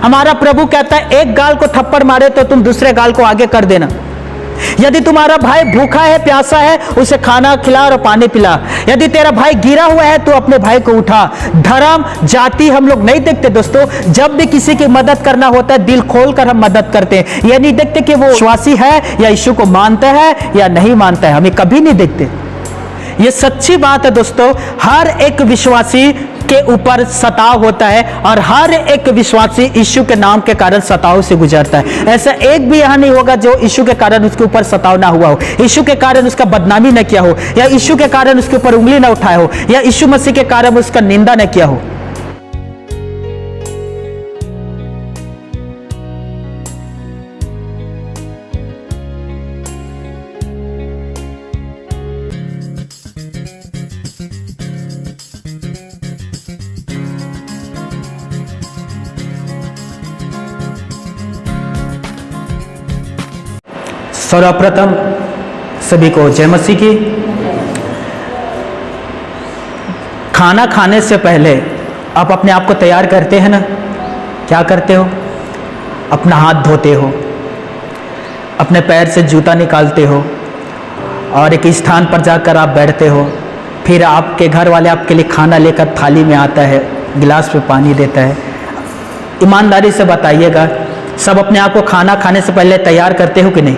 हमारा प्रभु कहता है एक गाल को थप्पड़ मारे तो तुम दूसरे गाल को आगे कर देना। यदि तुम्हारा भाई भूखा है, प्यासा है, उसे खाना खिला और पानी पिला। यदि तेरा भाई गिरा हुआ है तो अपने भाई को उठा। धर्म जाति हम लोग नहीं देखते दोस्तों। जब भी किसी की मदद करना होता है दिल खोलकर हम मदद करते हैं। यह नहीं देखते कि वो विश्वासी है या यीशु को मानता है या नहीं मानता है, हमें कभी नहीं देखते। ये सच्ची बात है दोस्तों। हर एक विश्वासी के ऊपर सताव होता है और हर एक विश्वासी यीशु के नाम के कारण सताव से गुजरता है। ऐसा एक भी यहाँ नहीं होगा जो यीशु के कारण उसके ऊपर सताव ना हुआ हो, यीशु के कारण उसका बदनामी न किया हो, या यीशु के कारण उसके ऊपर उंगली ना उठाया हो, या यीशु मसीह के कारण उसका निंदा न किया हो। सर्वप्रथम सभी को जय मसीह की। खाना खाने से पहले आप अपने आप को तैयार करते हैं ना? क्या करते हो? अपना हाथ धोते हो, अपने पैर से जूता निकालते हो और एक स्थान पर जाकर आप बैठते हो। फिर आपके घर वाले आपके लिए खाना लेकर थाली में आता है, गिलास में पानी देता है। ईमानदारी से बताइएगा, सब अपने आप को खाना खाने से पहले तैयार करते हो कि नहीं?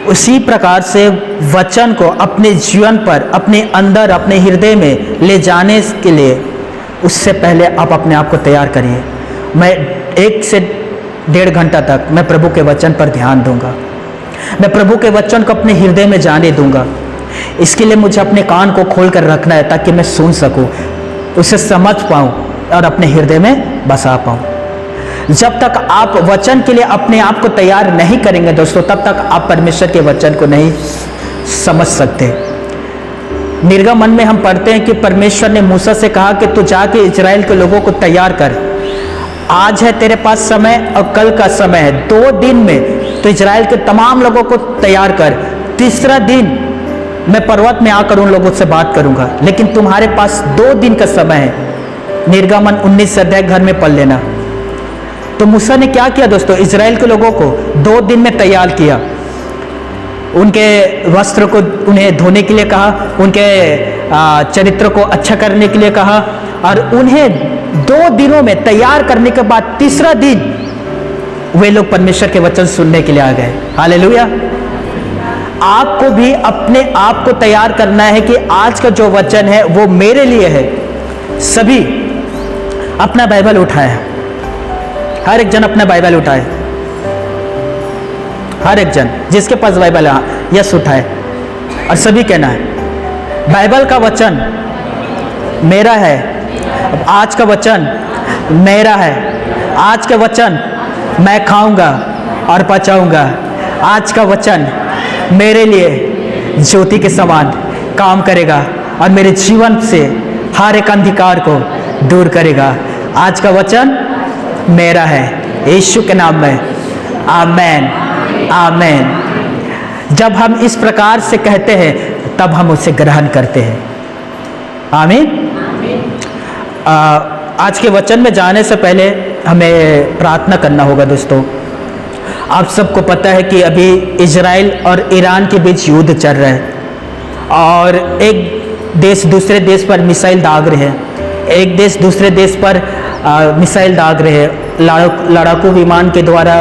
उसी प्रकार से वचन को अपने जीवन पर, अपने अंदर, अपने हृदय में ले जाने के लिए उससे पहले आप अपने आप को तैयार करिए। मैं 1 से 1.5 घंटा तक मैं प्रभु के वचन पर ध्यान दूंगा। मैं प्रभु के वचन को अपने हृदय में जाने दूंगा। इसके लिए मुझे अपने कान को खोल कर रखना है ताकि मैं सुन सकूं, उसे समझ पाऊं और अपने हृदय में बसा पाऊं। जब तक आप वचन के लिए अपने आप को तैयार नहीं करेंगे दोस्तों, तब तक आप परमेश्वर के वचन को नहीं समझ सकते। निर्गमन में हम पढ़ते हैं कि परमेश्वर ने मूसा से कहा कि तू जाके इजराइल के लोगों को तैयार कर। आज है तेरे पास समय और कल का समय है, 2 दिन में तो इजराइल के तमाम लोगों को तैयार कर। तीसरा दिन मैं पर्वत में आकर उन लोगों से बात करूंगा, लेकिन तुम्हारे पास 2 दिन का समय है। निर्गमन 19 अध्याय घर में पढ़ लेना। तो मूसा ने क्या किया दोस्तों? इजराइल के लोगों को 2 दिन में तैयार किया। उनके वस्त्र को उन्हें धोने के लिए कहा, उनके चरित्र को अच्छा करने के लिए कहा और उन्हें 2 दिनों में तैयार करने के बाद तीसरा दिन वे लोग परमेश्वर के वचन सुनने के लिए आ गए। हालेलुया। आपको भी अपने आप को तैयार करना है कि आज का जो वचन है वो मेरे लिए है। सभी अपना बाइबल उठाए, हर एक जन अपना बाइबल उठाए, हर एक जन जिसके पास बाइबल है यस उठाए और सभी कहना है बाइबल का वचन मेरा है। आज का वचन मेरा है। आज का वचन मैं खाऊंगा और पचाऊंगा। आज का वचन मेरे लिए ज्योति के समान काम करेगा और मेरे जीवन से हर एक अंधकार को दूर करेगा। आज का वचन मेरा है, यीशु के नाम में। आमेन, आमेन। जब हम इस प्रकार से कहते हैं तब हम उसे ग्रहण करते हैं। आमीन। आज के वचन में जाने से पहले हमें प्रार्थना करना होगा दोस्तों। आप सबको पता है कि अभी इजराइल और ईरान के बीच युद्ध चल रहा है और एक देश दूसरे देश पर मिसाइल दाग रहे हैं, एक देश दूसरे देश पर मिसाइल दाग रहे हैं, लड़ाकू विमान के द्वारा,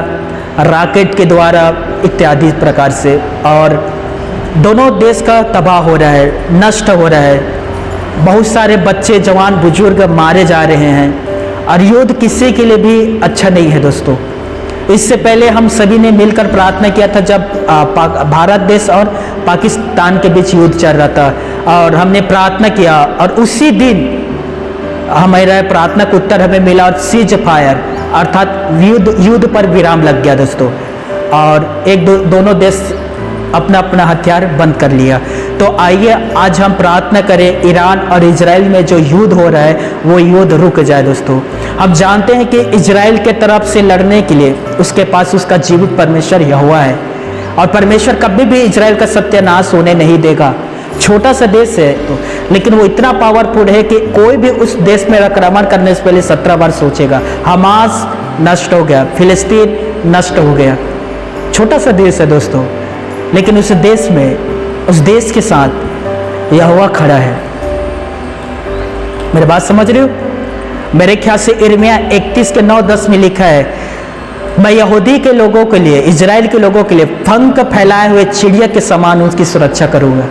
रॉकेट के द्वारा इत्यादि प्रकार से, और दोनों देश का तबाह हो रहा है, नष्ट हो रहा है। बहुत सारे बच्चे, जवान, बुजुर्ग मारे जा रहे हैं और युद्ध किसी के लिए भी अच्छा नहीं है दोस्तों। इससे पहले हम सभी ने मिलकर प्रार्थना किया था जब भारत देश और पाकिस्तान के बीच युद्ध चल रहा था और हमने प्रार्थना किया और उसी दिन हमारा प्रार्थना का उत्तर हमें मिला और सीज फायर अर्थात युद्ध पर विराम लग गया दोस्तों, और दोनों देश अपना अपना हथियार बंद कर लिया। तो आइए आज हम प्रार्थना करें ईरान और इजराइल में जो युद्ध हो रहा है वो युद्ध रुक जाए दोस्तों। हम जानते हैं कि इजराइल के तरफ से लड़ने के लिए उसके पास उसका जीवित परमेश्वर यहोवा है और परमेश्वर कभी भी इजराइल का सत्यानाश होने नहीं देगा। छोटा सा देश है तो, लेकिन वो इतना पावरफुल है कि कोई भी उस देश में आक्रमण करने से पहले 17 बार सोचेगा। हमास नष्ट हो गया, फिलिस्तीन नष्ट हो गया। छोटा सा देश है दोस्तों, लेकिन उस देश में, उस देश के साथ यहोवा खड़ा है। मेरी बात समझ रहे हो? मेरे ख्याल से यिर्मयाह 31 के 9-10 में लिखा है, मैं यहूदी के लोगों के लिए, इजराइल के लोगों के लिए पंख फैलाए हुए चिड़िया के समान उसकी सुरक्षा करूंगा।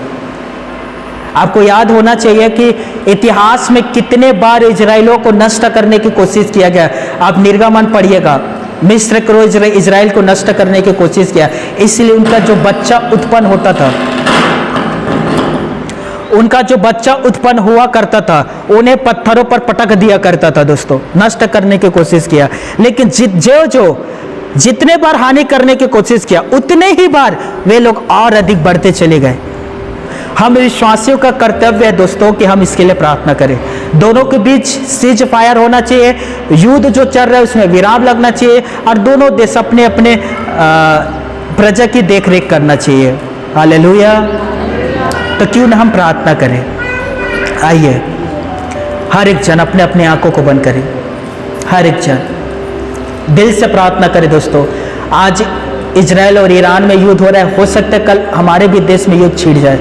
आपको याद होना चाहिए कि इतिहास में कितने बार इजराइलों को नष्ट करने की कोशिश किया गया। आप निर्गमन पढ़िएगा, मिस्र को इजराइल को नष्ट करने की कोशिश किया, इसलिए उनका जो बच्चा उत्पन्न होता था, उनका जो बच्चा उत्पन्न हुआ करता था, उन्हें पत्थरों पर पटक दिया करता था दोस्तों, नष्ट करने की कोशिश किया। लेकिन जितने बार हानि करने की कोशिश किया, उतने ही बार वे लोग और अधिक बढ़ते चले गए। हम विश्वासियों का कर्तव्य है दोस्तों कि हम इसके लिए प्रार्थना करें। दोनों के बीच सीज फायर होना चाहिए, युद्ध जो चल रहा है उसमें विराम लगना चाहिए, और दोनों देश अपने अपने प्रजा की देखरेख करना चाहिए। हालेलुया। तो क्यों ना हम प्रार्थना करें। आइए हर एक जन अपने अपने आंखों को बंद करें, हर एक जन दिल से प्रार्थना करें दोस्तों। आज इजराइल और ईरान में युद्ध हो रहा है, हो सकता है कल हमारे भी देश में युद्ध छिड़ जाए,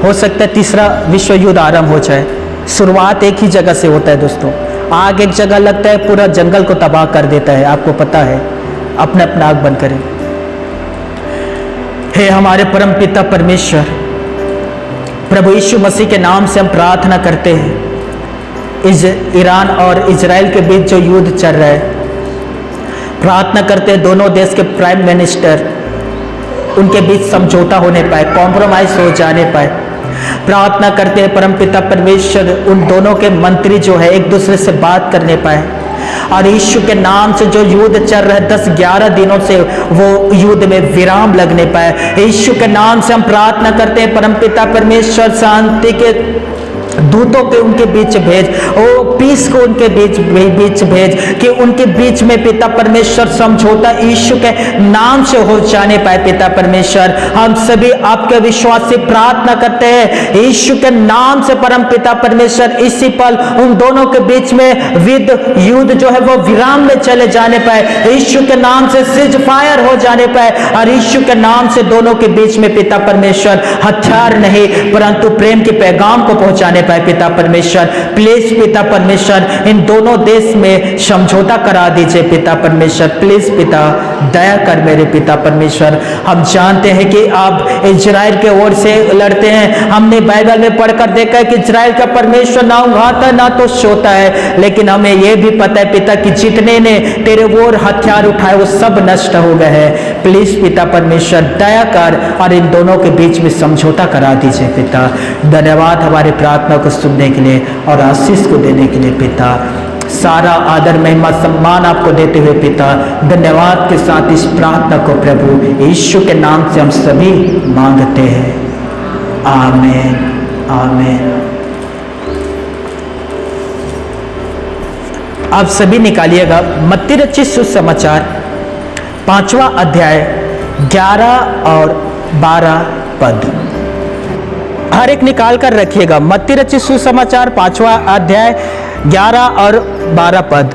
हो सकता है तीसरा विश्व युद्ध आरंभ हो जाए। शुरुआत एक ही जगह से होता है दोस्तों। आग एक जगह लगता है, पूरा जंगल को तबाह कर देता है, आपको पता है। अपने अपना आग बंद करें। हे हमारे परम पिता परमेश्वर, प्रभु यीशु मसीह के नाम से हम प्रार्थना करते हैं। ईरान और इजराइल के बीच जो युद्ध चल रहा है, प्रार्थना करते हैं दोनों देश के प्राइम मिनिस्टर, उनके बीच समझौता होने पाए, कॉम्प्रोमाइज हो जाने पाए। प्रार्थना करते हैं परमपिता परमेश्वर, उन दोनों के मंत्री जो है एक दूसरे से बात करने पाए, और यीशु के नाम से जो युद्ध चल रहा है 10-11 दिनों से, वो युद्ध में विराम लगने पाए। यीशु के नाम से हम प्रार्थना करते हैं परमपिता परमेश्वर, शांति के दूतों के उनके बीच भेज, ओ पीस को उनके बीच भेज, कि उनके बीच में पिता परमेश्वर समझौता यीशु के नाम से हो जाने पाए। पिता परमेश्वर, हम सभी आपके विश्वास से प्रार्थना करते हैं यीशु के नाम से परम पिता परमेश्वर, इसी पल उन दोनों के बीच में युद्ध जो है वो विराम में चले जाने पाए, यीशु के नाम से सीज फायर हो जाने पाए, और यीशु के नाम से दोनों के बीच में पिता परमेश्वर हथियार नहीं परंतु प्रेम के पैगाम को पहुंचाने पाए। पिता परमेश्वर, प्लीज पिता परमेश्वर, इन दोनों देश में समझौता करा दीजिए। पिता परमेश्वर प्लीज पिता दया कर मेरे पिता परमेश्वर। हम जानते हैं कि आप इजराइल के ओर से लड़ते हैं। हमने बाइबल में पढ़कर देखा है कि इजराइल का परमेश्वर ना उंघाता ना तो सोता है, लेकिन हमें यह भी पता है पिता कि जितने ने तेरे ओर हथियार उठाए वो सब नष्ट हो गए हैं। प्लीज पिता परमेश्वर दया कर और इन दोनों के बीच में समझौता करा दीजिए। पिता धन्यवाद हमारे प्रार्थना को सुनने के लिए और आशीष को देने के लिए। पिता सारा आदर महिमा सम्मान आपको देते हुए पिता धन्यवाद के साथ इस प्रार्थना को प्रभु यीशु के नाम से हम सभी मांगते हैं। आमीन आमीन। आप सभी निकालिएगा मत्ती रचित सुसमाचार 5वां अध्याय 11 और 12 पद। हर एक निकाल कर रखिएगा मत्ती रचित सुसमाचार 5वां अध्याय 11 और 12 पद।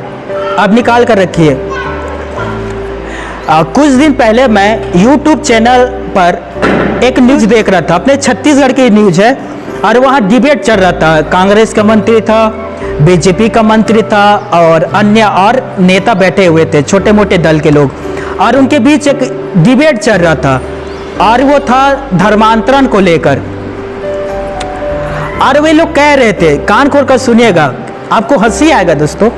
अब निकाल कर रखिए। कुछ दिन पहले मैं YouTube चैनल पर एक न्यूज देख रहा था, अपने छत्तीसगढ़ की न्यूज है, और वहाँ डिबेट चल रहा था। कांग्रेस का मंत्री था, बीजेपी का मंत्री था, और अन्य और नेता बैठे हुए थे, छोटे मोटे दल के लोग, और उनके बीच एक डिबेट चल रहा था, और वो था धर्मांतरण को लेकर। और वे लोग कह रहे थे, कान खोल कर सुनिएगा, आपको हंसी आएगा दोस्तों।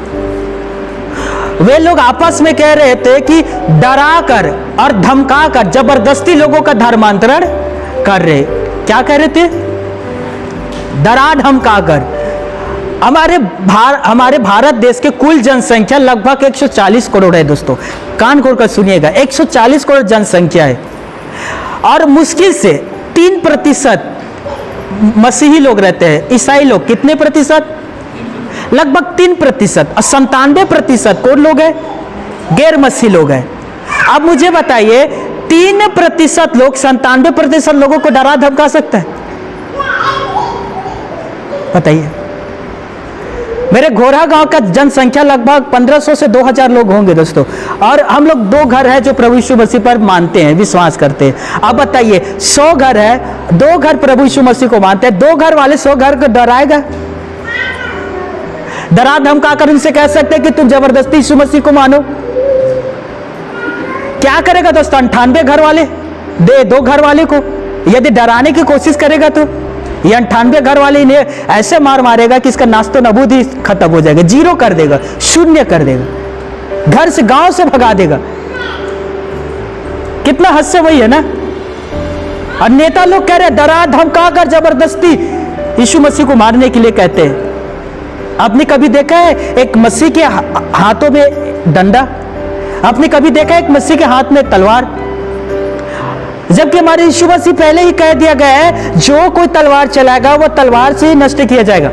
वे लोग आपस में कह रहे थे कि डरा कर और धमका कर जबरदस्ती लोगों का धर्मांतरण कर रहे। क्या कह रहे थे? डरा धमका कर। हमारे भारत देश के कुल जनसंख्या लगभग 140 करोड़ है दोस्तों। कान खोल कर सुनिएगा, 140 करोड़ जनसंख्या है, और मुश्किल से 3% मसीही लोग रहते हैं। ईसाई लोग कितने प्रतिशत? लगभग 3%। और 97% कौन लोग हैं? गैर मसीही लोग हैं। अब मुझे बताइए, 3% लोग 97% लोगों को डरा धमका सकता है? बताइए। मेरे घोरा गांव का जनसंख्या लगभग 1500 से 2000 लोग होंगे दोस्तों, और हम लोग 2 घर है जो प्रभु यीशु मसीह पर मानते हैं, विश्वास करते हैं। अब बताइए 100 घर है, 2 घर प्रभु यीशु मसीह को मानते हैं, 2 घर वाले 100 घर को डराएगा? डरा धमका कर उनसे कह सकते हैं कि तुम जबरदस्ती यीशु मसीह को मानो? क्या करेगा दोस्तों? 98 घर वाले दे 2 घर वाले को यदि डराने की कोशिश करेगा तो ये 98 घर वाले इन्हें ऐसे मार मारेगा कि इसका नास्तो नबूद ही खत्म हो जाएगा, 0 कर देगा, शून्य कर देगा, घर से गांव से भगा देगा। कितना हद से वही है ना। और नेता लोग कह रहे हैं डरा धमका कर जबरदस्ती यीशु मसीह को मारने के लिए कहते हैं। आपने कभी देखा है एक मसीह के हाथों में डंडा? आपने कभी देखा है एक मसीह के हाथ में तलवार? जबकि हमारे यीशु मसीह पहले ही कह दिया गया है जो कोई तलवार चलाएगा वो तलवार से ही नष्ट किया जाएगा।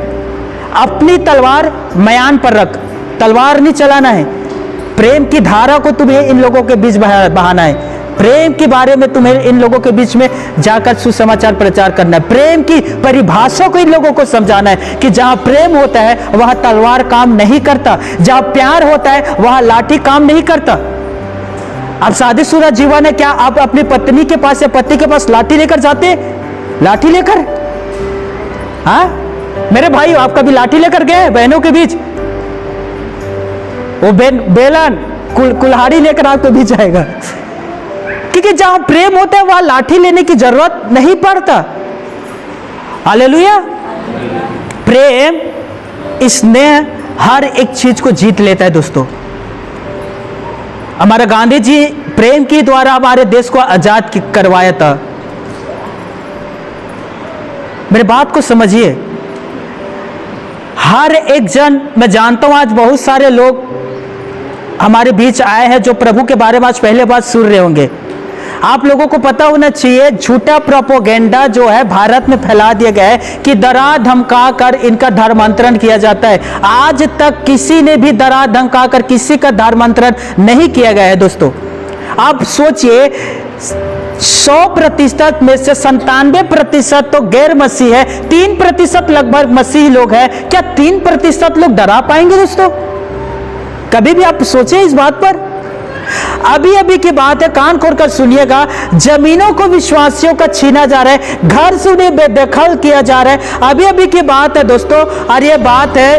अपनी तलवार मयान पर रख, तलवार नहीं चलाना है। प्रेम की धारा को तुम्हें इन लोगों के बीच बहाना है, प्रेम के बारे में तुम्हें इन लोगों के बीच में जाकर सुसमाचार प्रचार करना है, प्रेम की परिभाषा को इन लोगों को समझाना है कि जहां प्रेम होता है वहां तलवार काम नहीं करता, जहां प्यार होता है वहां लाठी काम नहीं करता। अब शादीशुदा जीवन है, क्या आप अपनी पत्नी के पास या पति के पास लाठी लेकर जाते? लाठी लेकर? हाँ मेरे भाई, आप कभी लाठी लेकर गए बहनों के बीच? वो बेलन कुल्हाड़ी लेकर आपके बीच आएगा, क्योंकि जहां प्रेम होता है वहां लाठी लेने की जरूरत नहीं पड़ता। हालेलुया। प्रेम, स्नेह हर एक चीज को जीत लेता है दोस्तों। हमारा गांधी जी प्रेम के द्वारा हमारे देश को आजाद करवाया था। मेरी बात को समझिए, हर एक जन, मैं जानता हूं आज बहुत सारे लोग हमारे बीच आए हैं जो प्रभु के बारे में आज पहले बार सुन रहे होंगे। आप लोगों को पता होना चाहिए झूठा प्रोपोगेंडा जो है भारत में फैला दिया गया है कि डरा धमका कर इनका धर्मांतरण किया जाता है। आज तक किसी ने भी डरा धमका कर किसी का धर्मांतरण नहीं किया गया है दोस्तों। आप सोचिए 100% में से 97% तो गैर मसीह है, 3% लगभग मसीही लोग हैं। क्या 3% लोग डरा पाएंगे दोस्तों? कभी भी आप सोचे इस बात पर? अभी अभी की बात है, कान खोलकर सुनिएगा। जमीनों को विश्वासियों का छीना जा रहा है, घर से उन्हें बेदखल किया जा रहा है। अभी अभी की बात है दोस्तों, और ये बात है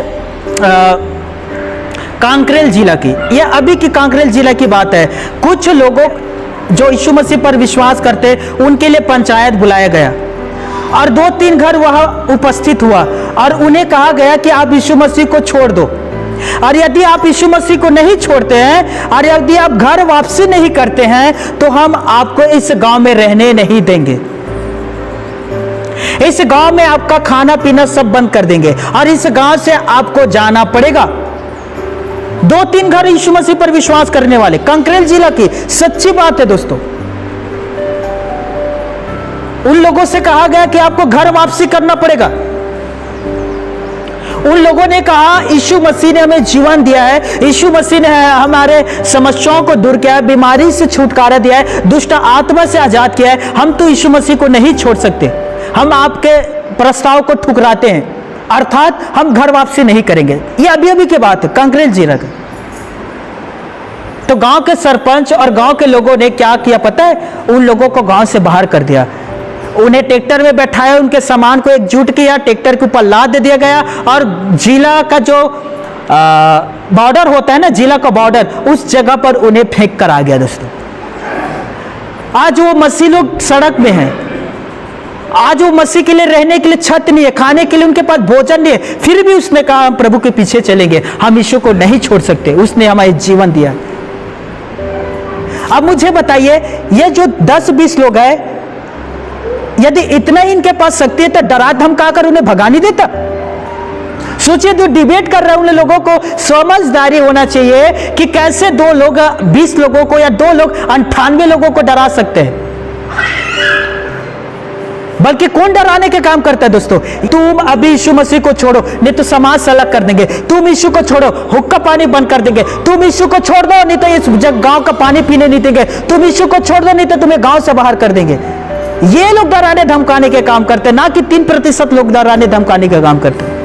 कांकरेल जिला की। ये अभी की कांकरेल जिला की बात है। कुछ लोगों जो यीशु मसीह पर विश्वास करते उनके लिए पंचायत बुलाया गया और 2-3 घर वहां उपस्थित हुआ और उन्हें कहा गया कि आप यीशु मसीह को छोड़ दो, और यदि आप यीशु मसीह को नहीं छोड़ते हैं और यदि आप घर वापसी नहीं करते हैं तो हम आपको इस गांव में रहने नहीं देंगे। इस गांव में आपका खाना पीना सब बंद कर देंगे और इस गांव से आपको जाना पड़ेगा। 2-3 घर यीशु मसीह पर विश्वास करने वाले, कांकरेल जिला की सच्ची बात है दोस्तों। उन लोगों से कहा गया कि आपको घर वापसी करना पड़ेगा। उन लोगों ने कहा यीशु मसीह ने हमें जीवन दिया है, यीशु मसीह ने हमारे समस्याओं को दूर किया है, बीमारी से छुटकारा दिया है, दुष्ट आत्मा से आजाद किया है। हम तो यीशु मसीह को नहीं छोड़ सकते। हम आपके प्रस्ताव को ठुकराते हैं, अर्थात हम घर वापसी नहीं करेंगे। ये अभी अभी की बात है, कांकरेल जिला की। तो गांव के सरपंच और गांव के लोगों ने क्या किया पता है? उन लोगों को गांव से बाहर कर दिया। उन्हें ट्रैक्टर में बैठाया, उनके सामान को एकजुट किया, ट्रैक्टर के ऊपर लाद दे दिया गया और जिला का जो बॉर्डर होता है ना, जिला का बॉर्डर, उस जगह पर उन्हें फेंक कर आ गया दोस्तों। आज वो मसीह लोग सड़क में हैं। आज वो मसीह के लिए रहने के लिए छत नहीं है, खाने के लिए उनके पास भोजन नहीं है, फिर भी उसने कहा हम प्रभु के पीछे चलेंगे, हम यीशु को नहीं छोड़ सकते, उसने हमारे जीवन दिया। अब मुझे बताइए, ये जो 10-20 लोग हैं, यदि इतना ही इनके पास शक्ति है तो डरा धमका कर उन्हें भगा नहीं देता? सोचिए, जो डिबेट कर रहे हैं उन लोगों को समझदारी होना चाहिए कि कैसे 2 लोग 20 लोगों को या 2 लोग 98 लोगों को डरा सकते हैं। बल्कि कौन डराने के काम करता है दोस्तों? तुम अभी यीशु मसीह को छोड़ो नहीं तो समाज से अलग कर देंगे, तुम यीशु को छोड़ो हुक्का पानी बंद कर देंगे, तुम यीशु को छोड़ दो नहीं तो इस गांव का पानी पीने नहीं देंगे, तुम यीशु को छोड़ दो नहीं तो तुम्हें गांव से बाहर कर देंगे। ये लोग डराने धमकाने के काम करते हैं, ना कि 3% लोग डराने धमकाने का काम करते हैं।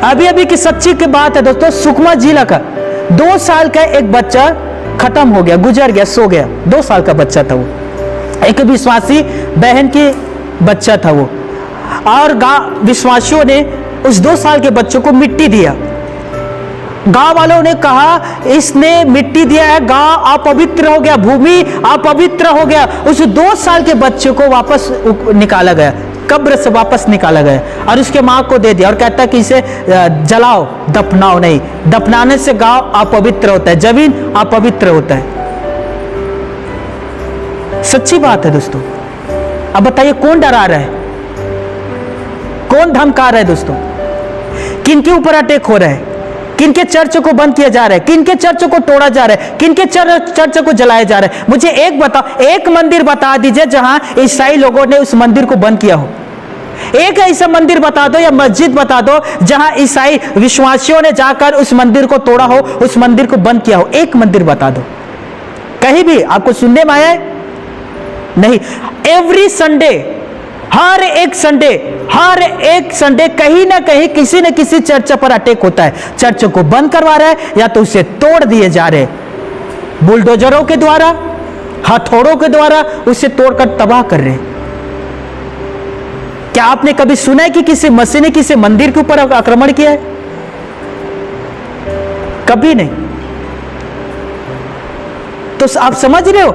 अभी अभी की सच्ची की बात है दोस्तों, सुकमा जिला का 2 साल का एक बच्चा खत्म हो गया, गुजर गया, सो गया। 2 साल का बच्चा था वो, एक विश्वासी बहन की बच्चा था वो, और विश्वासियों ने उस 2 साल के बच्चों को मिट्टी दिया। गांव वालों ने कहा इसने मिट्टी दिया है, गांव अपवित्र हो गया, भूमि अपवित्र हो गया। उस 2 साल के बच्चे को वापस निकाला गया, कब्र से वापस निकाला गया और उसके मां को दे दिया और कहता है कि इसे जलाओ, दफनाओ नहीं। दफनाने से गांव अपवित्र होता है, जमीन अपवित्र होता है। सच्ची बात है दोस्तों। अब बताइए कौन डरा रहा है, कौन धमका रहा है दोस्तों? किनके ऊपर अटैक हो रहा है? किनके चर्च को बंद किया जा रहा है? किनके चर्च को तोड़ा जा रहा है? किनके चर्च को जलाया जा रहा है? मुझे एक बताओ, एक मंदिर बता दीजिए जहां ईसाई लोगों ने उस मंदिर को बंद किया हो। एक ऐसा मंदिर बता दो या मस्जिद बता दो जहां ईसाई विश्वासियों ने जाकर उस मंदिर को तोड़ा हो, उस मंदिर को बंद किया हो। एक मंदिर बता दो, कहीं भी आपको सुनने में आया है? नहीं। एवरी संडे, हर एक संडे कहीं ना कहीं किसी न किसी चर्च पर अटैक होता है। चर्च को बंद करवा रहा है या तो उसे तोड़ दिए जा रहे, बुलडोजरों के द्वारा, हथौड़ों के द्वारा उसे तोड़कर तबाह कर रहे। क्या आपने कभी सुना है कि किसी मसीह ने किसी मंदिर के ऊपर आक्रमण किया है? कभी नहीं। तो आप समझ रहे हो,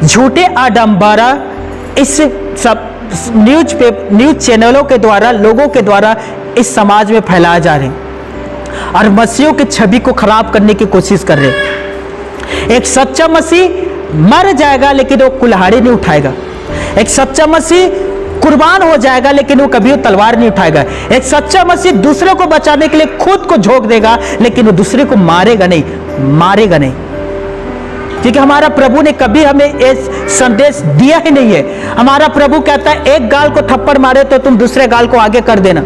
झूठे आडंबरा इस सब न्यूज चैनलों के द्वारा, लोगों के द्वारा इस समाज में फैलाए जा रहे हैं और मसीहों की छवि को खराब करने की कोशिश कर रहे हैं। एक सच्चा मसीह मर जाएगा लेकिन वो कुल्हाड़ी नहीं उठाएगा। एक सच्चा मसीह कुर्बान हो जाएगा लेकिन वो कभी तलवार नहीं उठाएगा। एक सच्चा मसीह दूसरे को बचाने के लिए खुद को झोंक देगा लेकिन वो दूसरे को मारेगा नहीं। क्योंकि हमारा प्रभु ने कभी हमें ये संदेश दिया ही नहीं है। हमारा प्रभु कहता है एक गाल को थप्पड़ मारे तो तुम दूसरे गाल को आगे कर देना।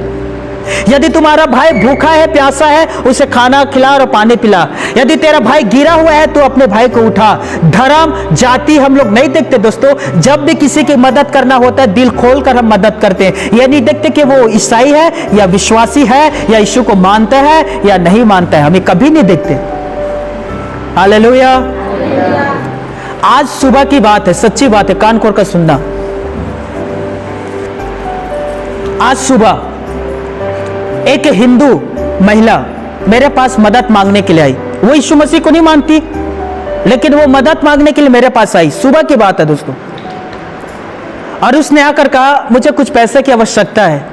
यदि तुम्हारा भाई भूखा है, प्यासा है, उसे खाना खिला और पानी पिला। यदि तेरा भाई गिरा हुआ है तो अपने भाई को उठा। धर्म जाति हम लोग नहीं देखते दोस्तों। जब भी किसी की मदद करना होता है दिल खोलकर हम मदद करते हैं। यह नहीं देखते कि वो ईसाई है या विश्वासी है या यीशु को मानता है या नहीं मानता है, हमें कभी नहीं देखते। हालेलुया। आज सुबह की बात है, सच्ची बात है, कान खोल कर सुनना। आज सुबह एक हिंदू महिला मेरे पास मदद मांगने के लिए आई। वो यीशु मसीह को नहीं मानती लेकिन वो मदद मांगने के लिए मेरे पास आई। सुबह की बात है दोस्तों। और उसने आकर कहा मुझे कुछ पैसे की आवश्यकता है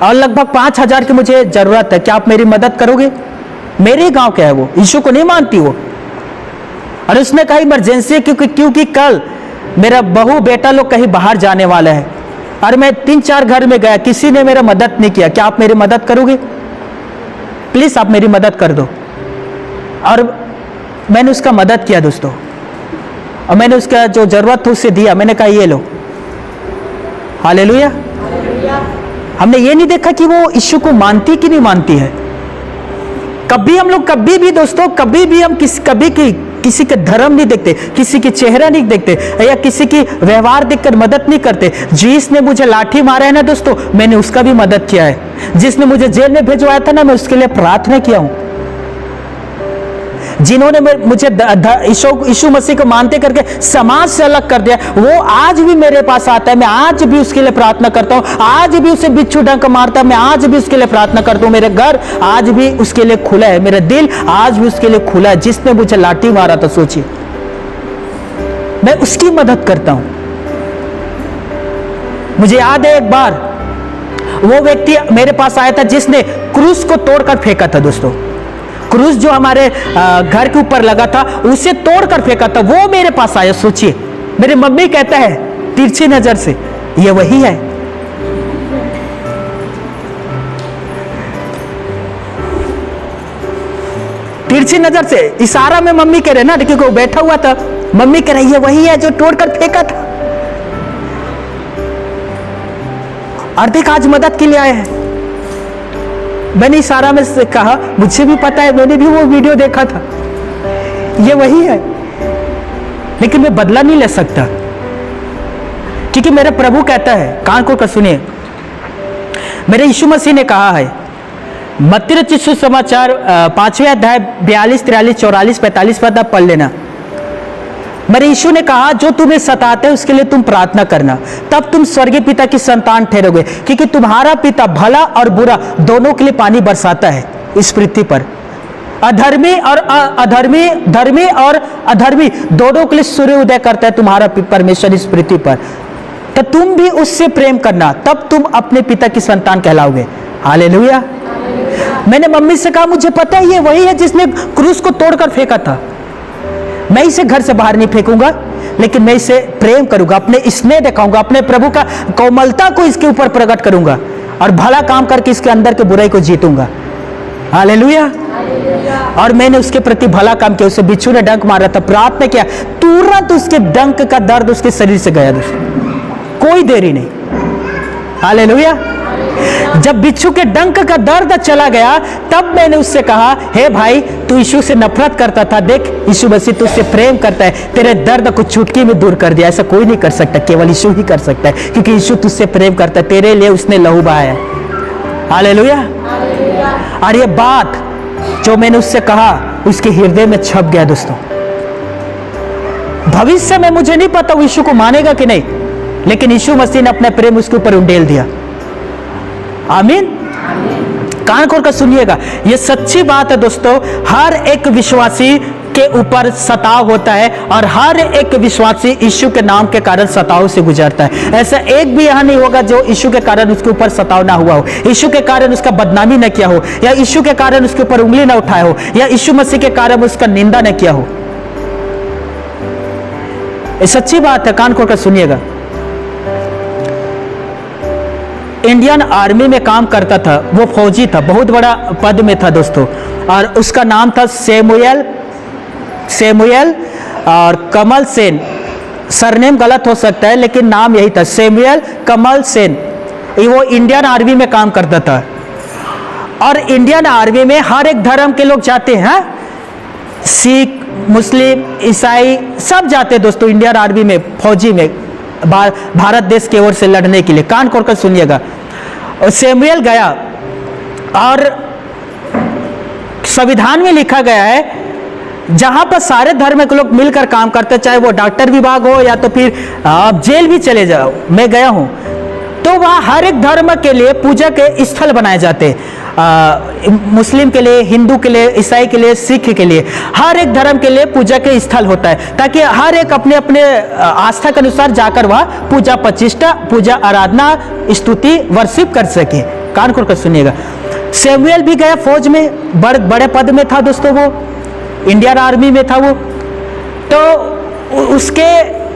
और लगभग 5,000 की मुझे जरूरत है, क्या आप मेरी मदद करोगे? मेरे गांव का है वो, यीशु को नहीं मानती वो। और उसने कहा इमरजेंसी है क्योंकि कल मेरा बहू बेटा लोग कहीं बाहर जाने वाला है और मैं 3-4 घर में गया, किसी ने मेरा मदद नहीं किया, क्या आप मेरी मदद करोगे? प्लीज आप मेरी मदद कर दो। और मैंने उसका मदद किया दोस्तों, और मैंने उसका जो जरूरत था उसे दिया। मैंने कहा ये लो। हालेलुया। हमने ये नहीं देखा कि वो यीशु को मानती कि नहीं मानती है। कभी हम लोग कभी भी दोस्तों, कभी भी हम किसी का धर्म नहीं देखते, किसी की चेहरा नहीं देखते या किसी की व्यवहार देखकर मदद नहीं करते। जिसने मुझे लाठी मारा है ना दोस्तों, मैंने उसका भी मदद किया है। जिसने मुझे जेल में भिजवाया था ना, मैं उसके लिए प्रार्थना किया हूं। जिन्होंने मुझे यीशु मसीह को मानते करके समाज से अलग कर दिया, वो आज भी मेरे पास आता है। मैं आज भी उसके लिए प्रार्थना करता हूं। आज भी उसे बिच्छू डंक मारता है, मैं आज भी उसके लिए प्रार्थना करता हूं। मेरे घर आज भी उसके लिए खुला है, मेरा दिल आज भी उसके लिए खुला है। जिसने मुझे लाठी मारा था, सोचिए, मैं उसकी मदद करता हूं। मुझे याद है एक बार वो व्यक्ति मेरे पास आया था जिसने क्रूस को तोड़कर फेंका था दोस्तों। क्रूस जो हमारे घर के ऊपर लगा था उसे तोड़कर फेंका था, वो मेरे पास आया। सोचिए, मेरी मम्मी कहता है तिरछी नजर से, ये वही है। तिरछी नजर से इशारा में मम्मी कह रहे ना, क्योंकि वो बैठा हुआ था। मम्मी कह रही है वही है जो तोड़कर फेंका था। और देख आज मदद के लिए आए हैं। मैंने इशारा में से कहा मुझे भी पता है, मैंने भी वो वीडियो देखा था, ये वही है। लेकिन मैं बदला नहीं ले सकता, क्योंकि मेरा प्रभु कहता है, कान को सुनिए, मेरे यीशु मसीह ने कहा है मत्ती रचित सुसमाचार 5वें अध्याय 42, 43, 44, 45 पद आप पढ़ लेना। मेरे यीशु ने कहा, जो तुम्हें सताते हैं उसके लिए तुम प्रार्थना करना, तब तुम स्वर्गीय पिता की संतान ठहरोगे, क्योंकि तुम्हारा पिता भला और बुरा दोनों के लिए पानी बरसाता है इस पृथ्वी पर। अधर्मी और अधर्मी, धर्मी और अधर्मी दोनों के लिए सूर्य उदय करता है तुम्हारा परमेश्वर इस पृथ्वी पर। तो तुम भी उससे प्रेम करना, तब तुम अपने पिता की संतान कहलाओगे। हालेलुया। मैंने मम्मी से कहा, मुझे पता है ये वही है जिसने क्रूस को तोड़कर फेंका था। मैं इसे घर से बाहर नहीं फेंकूंगा, लेकिन मैं इसे प्रेम करूंगा, अपने स्नेह दिखाऊंगा, अपने प्रभु का कोमलता को इसके ऊपर प्रकट करूंगा और भला काम करके इसके अंदर के बुराई को जीतूंगा। हालेलुया। और मैंने उसके प्रति भला काम किया। उसे बिच्छू ने डंक मारा था, प्रार्थना किया, तुरंत उसके डंक का दर्द उसके शरीर से गया दोस्तों, कोई देरी नहीं। हालेलुया। जब बिच्छू के डंक का दर्द चला गया, तब मैंने उससे कहा, हे भाई, तू यीशु से नफरत करता था, देख यीशु मसीह तुझसे प्रेम करता है, तेरे दर्द को चुटकी में दूर कर दिया। ऐसा कोई नहीं कर सकता, केवल यीशु ही कर सकता है, क्योंकि यीशु तुझसे प्रेम करता है, तेरे लिए उसने लहू बहाया है। हालेलुया। और ये बात जो मैंने उससे कहा उसके हृदय में छप गया दोस्तों। भविष्य में मुझे नहीं पता वो यीशु को मानेगा कि नहीं, लेकिन यीशु मसीह ने अपना प्रेम उसके ऊपर उंडेल दिया। आमीन। कान खोल कर सुनिएगा, यह सच्ची बात है दोस्तों। हर एक विश्वासी के ऊपर सताव होता है और हर एक विश्वासी यीशु के नाम के कारण सताव से गुजरता है। ऐसा एक भी यहां नहीं होगा जो यीशु के कारण उसके ऊपर सताव ना हुआ हो, यीशु के कारण उसका बदनामी न किया हो, या यीशु के कारण उसके ऊपर उंगली ना उठाया हो, या यीशु मसीह के कारण उसका निंदा न किया हो। ये सच्ची बात है, कान खोल कर सुनिएगा। इंडियन आर्मी में काम करता था, वो फौजी था, बहुत बड़ा पद में था दोस्तों, और उसका नाम था सैमुअल और कमल सेन। सरनेम गलत हो सकता है, लेकिन नाम यही था, सैमुअल कमल सेन। वो इंडियन आर्मी में काम करता था। और इंडियन आर्मी में हर एक धर्म के लोग जाते हैं, सिख, मुस्लिम, ईसाई सब जाते हैं दोस्तों इंडियन आर्मी में, फौजी में, भारत देश की ओर से लड़ने के लिए। कान खोलकर सुनिएगा। और सैमुअल गया, और संविधान में लिखा गया है जहां पर सारे धर्म के लोग मिलकर काम करते, चाहे वो डॉक्टर विभाग हो या तो फिर आप जेल भी चले जाओ, मैं गया हूं, तो वहां हर एक धर्म के लिए पूजा के स्थल बनाए जाते हैं। मुस्लिम के लिए, हिंदू के लिए, ईसाई के लिए, सिख के लिए, हर एक धर्म के लिए पूजा के स्थल होता है, ताकि हर एक अपने अपने आस्था के अनुसार जाकर वह पूजा प्रतिष्ठा, पूजा आराधना, स्तुति, वर्शिप कर सके। कान खोल कर सुनिएगा। सैमुअल भी गया फौज में, बड़े पद में था दोस्तों, वो इंडियन आर्मी में था वो। तो उसके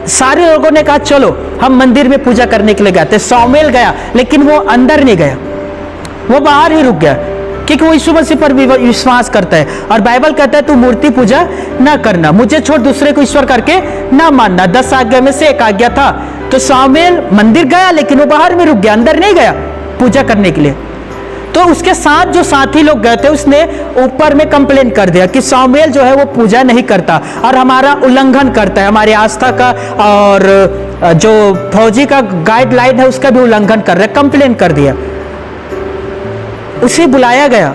सारे लोगों ने कहा चलो हम मंदिर में पूजा करने के लिए गए थे। सैमुअल गया, लेकिन वो अंदर नहीं गया, वो बाहर ही रुक गया, क्योंकि वो यीशु मसीह पर विश्वास करता है। और बाइबल कहता है तू मूर्ति पूजा ना करना, मुझे छोड़ दूसरे को ईश्वर करके ना मानना। 10 आज्ञा में से एक आज्ञा था। तो सैमुअल मंदिर गया, लेकिन वो बाहर में रुक गया, अंदर नहीं गया पूजा करने के लिए। तो उसके साथ जो साथी लोग गए थे, उसने ऊपर में कंप्लेन कर दिया कि सैमुअल जो है वो पूजा नहीं करता और हमारा उल्लंघन करता है, हमारी आस्था का और जो फौजी का गाइडलाइन है उसका भी उल्लंघन कर रहा है। कंप्लेन कर दिया। उसे बुलाया गया,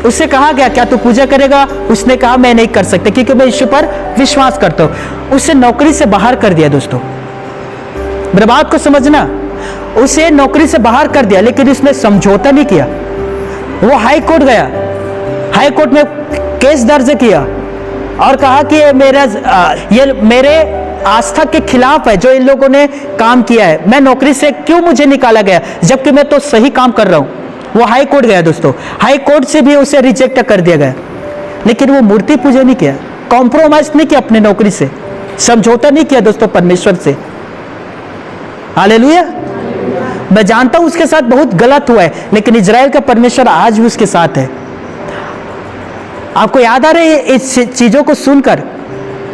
उससे कहा गया क्या तू पूजा करेगा? उसने कहा मैं नहीं कर सकता, क्योंकि मैं यीशु पर विश्वास करता हूं। उसे नौकरी से बाहर कर दिया दोस्तों। मेरे बात को समझना, उसे नौकरी से बाहर कर दिया, लेकिन उसने समझौता नहीं किया। वो हाई कोर्ट गया, हाई कोर्ट में केस दर्ज किया और कहा कि ये मेरे आस्था के खिलाफ है जो इन लोगों ने काम किया है। मैं नौकरी से क्यों मुझे निकाला गया, जबकि मैं तो सही काम कर रहा हूं। वो हाई कोर्ट गया दोस्तों, हाई कोर्ट से भी उसे रिजेक्ट कर दिया गया, लेकिन वो मूर्ति पूजा नहीं किया, कॉम्प्रोमाइज नहीं किया अपने नौकरी से, समझौता नहीं किया दोस्तों परमेश्वर से। हालेलुया। मैं जानता हूं उसके साथ बहुत गलत हुआ है, लेकिन इजराइल का परमेश्वर आज भी उसके साथ है। आपको याद आ रही है इस चीजों को सुनकर?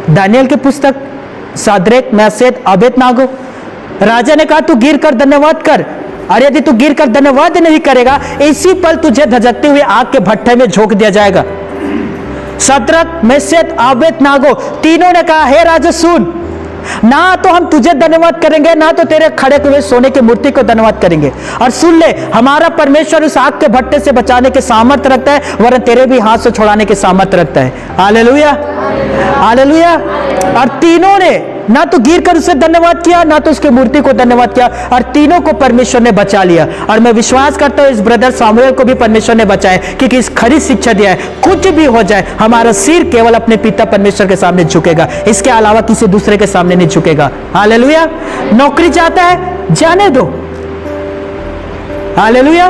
दानियल की पुस्तक, शाद्रेक, मेशक, अबेदनगो, राजा ने कहा तू गिर कर धन्यवाद कर, और यदि तू गिर कर धन्यवाद नहीं करेगा, इसी पल तुझे धधकते हुए आग के भट्ठे में झोंक दिया जाएगा। शाद्रेक, मेशक, अबेदनगो तीनों ने कहा हे राजा सुन, ना तो हम तुझे धन्यवाद करेंगे, ना तो तेरे खड़े हुए सोने की मूर्ति को धन्यवाद करेंगे। और सुन ले, हमारा परमेश्वर उस आग के भट्टे से बचाने के सामर्थ्य रखता है, वरन तेरे भी हाथ से छुड़ाने के सामर्थ्य रखता है। Hallelujah, hallelujah. और तीनों ने ना तो गिर कर उसे धन्यवाद किया, ना तो उसकी मूर्ति को धन्यवाद किया, और तीनों को परमेश्वर ने बचा लिया। और मैं विश्वास करता हूं इस ब्रदर सामुएल को भी परमेश्वर ने बचाया, क्योंकि इस खरी शिक्षा दिया है, कुछ भी हो जाए हमारा सिर केवल अपने पिता परमेश्वर के सामने झुकेगा, इसके अलावा किसी दूसरे के सामने नहीं झुकेगा। हालेलुया। नौकरी चाहता है, जाने दो। हालेलुया।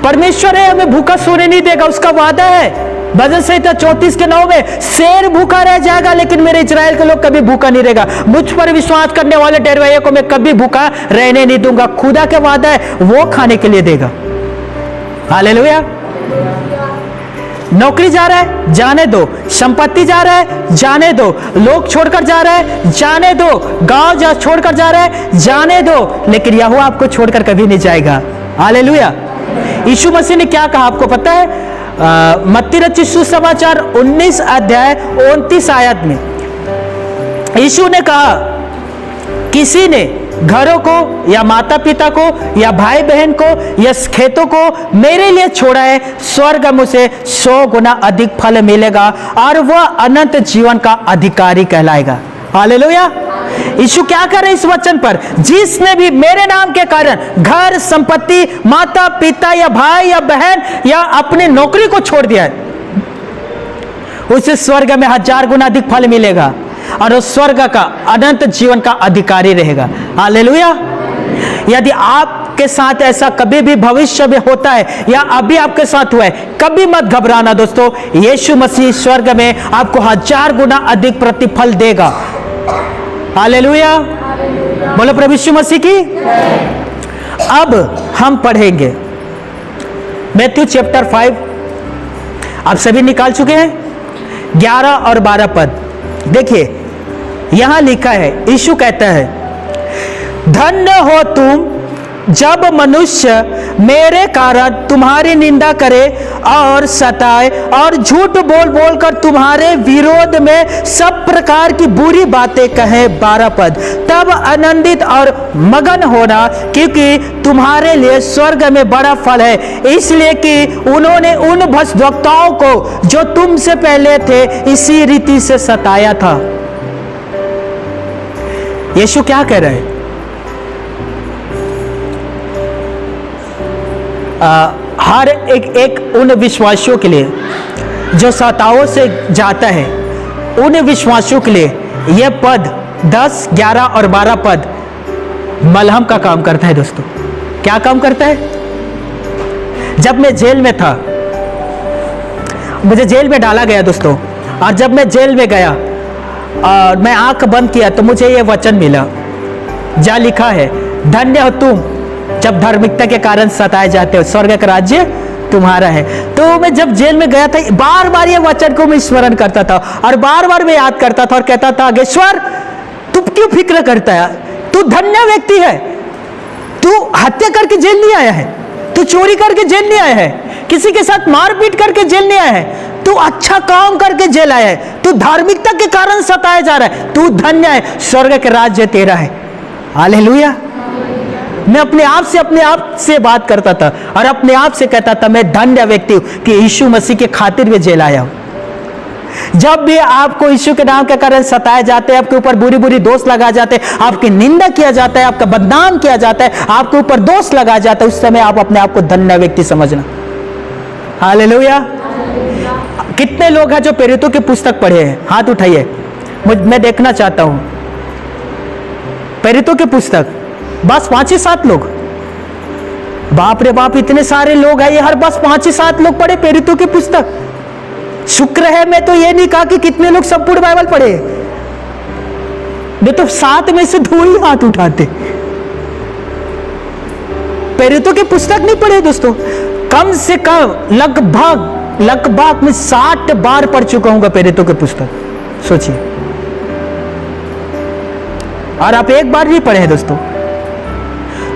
परमेश्वर है, हमें भूखा सोने नहीं देगा, उसका वादा है। भजन संहिता 34:9 में, शेर भूखा रह जाएगा लेकिन मेरे इजराइल के लोग कभी भूखा नहीं रहेगा। मुझ पर विश्वास करने वाले डेरवैया को मैं कभी भूखा रहने नहीं दूंगा। खुदा के वादा है, वो खाने के लिए देगा। हालेलुया। नौकरी जा रहा है, जाने दो। संपत्ति जा रहा है, जाने दो। लोग छोड़कर जा रहा है, जाने दो। गांव छोड़कर जा रहा है, जाने दो। लेकिन यहोवा आपको छोड़कर कभी नहीं जाएगा। हालेलुया। यीशु मसीह ने क्या कहा आपको पता है? मत्ती रचित सुसमाचार 19 अध्याय 29 आयत में यीशु ने कहा, किसी ने घरों को या माता पिता को या भाई बहन को या खेतों को मेरे लिए छोड़ा है, स्वर्ग में उसे 100 गुना अधिक फल मिलेगा और वह अनंत जीवन का अधिकारी कहलाएगा। हालेलुया। यीशु क्या कर रहे हैं इस वचन पर? जिसने भी मेरे नाम के कारण घर, संपत्ति, माता पिता या भाई या बहन या अपनी नौकरी को छोड़ दिया है, उसे स्वर्ग में 1000 गुना अधिक फल मिलेगा और उस स्वर्ग का अनंत जीवन का अधिकारी रहेगा। हालेलुया। यदि आपके साथ ऐसा कभी भी भविष्य में होता है या अभी आपके साथ हुआ है, कभी मत घबराना दोस्तों। यीशु मसीह स्वर्ग में आपको 1000 गुना अधिक प्रतिफल देगा। हालेलुया। बोलो प्रभु यीशु मसीह की। अब हम पढ़ेंगे मैथ्यू चैप्टर 5। आप सभी निकाल चुके हैं 11 और 12 पद। देखिए यहां लिखा है, यीशु कहता है, धन्य हो तुम जब मनुष्य मेरे कारण तुम्हारी निंदा करे और सताए और झूठ बोल बोल कर तुम्हारे विरोध में सब प्रकार की बुरी बातें कहे। 12 पद, तब आनंदित और मगन होना, क्योंकि तुम्हारे लिए स्वर्ग में बड़ा फल है, इसलिए कि उन्होंने उन भक्तों को जो तुमसे पहले थे इसी रीति से सताया था। यीशु क्या कह रहे हैं? हर एक उन विश्वासियों के लिए जो सताओं से जाता है, उन विश्वासियों के लिए यह पद 10, 11 और 12 पद मलहम का काम करता है। दोस्तों क्या काम करता है? जब मैं जेल में था, मुझे जेल में डाला गया दोस्तों, और जब मैं जेल में गया और मैं आंख बंद किया तो मुझे यह वचन मिला, जहाँ लिखा है, धन्य हो तुम जब धार्मिकता के कारण सताए जाते हो, स्वर्ग का राज्य तुम्हारा है। तो मैं जब जेल में गया था, बार बार ये वचन को मैं स्मरण करता था और बार बार मैं याद करता था और कहता था, अगेश्वर तू क्यों फिक्र करता है? तू धन्य व्यक्ति है। तू हत्या करके जेल नहीं आया है, तू चोरी करके जेल नहीं आया है, किसी के साथ मारपीट करके जेल नहीं आया है, तू अच्छा काम करके जेल आया है, तू धार्मिकता के कारण सताया जा रहा है, तू धन्य है, स्वर्ग के राज्य तेरा है। हालेलुया। मैं अपने आप से बात करता था और अपने आप से कहता था, मैं धन्य व्यक्ति हूं कि यीशु मसीह के खातिर में जेल आया हूं। जब भी आपको यीशु के नाम के कारण सताए जाते हैं, आपके ऊपर बुरी बुरी दोष लगा जाते हैं, आपकी निंदा किया जाता है, आपका बदनाम किया जाता है, आपके ऊपर दोष लगा जाता है, उस समय आप अपने आप को धन्य व्यक्ति समझना। हालेलुया। कितने लोग हैं जो प्रेरितों की पुस्तक पढ़े हैं? हाथ उठाइए, मैं देखना चाहता हूं। प्रेरितों की पुस्तक बस 5 ही 7 लोग। बाप रे बाप, इतने सारे लोग हैं, ये हर बस 5 ही 7 लोग पढ़े प्रेरितों की पुस्तक। शुक्र है मैं तो ये नहीं कहा कि कितने लोग संपूर्ण बाइबल पढ़े, नहीं तो 7 में से 2 ही हाथ उठाते। प्रेरितों की पुस्तक नहीं पढ़े दोस्तों, कम से कम लगभग मैं 60 बार पढ़ चुका हूं प्रेरितों की पुस्तक। सोचिए, और आप एक बार नहीं पढ़े हैं दोस्तों।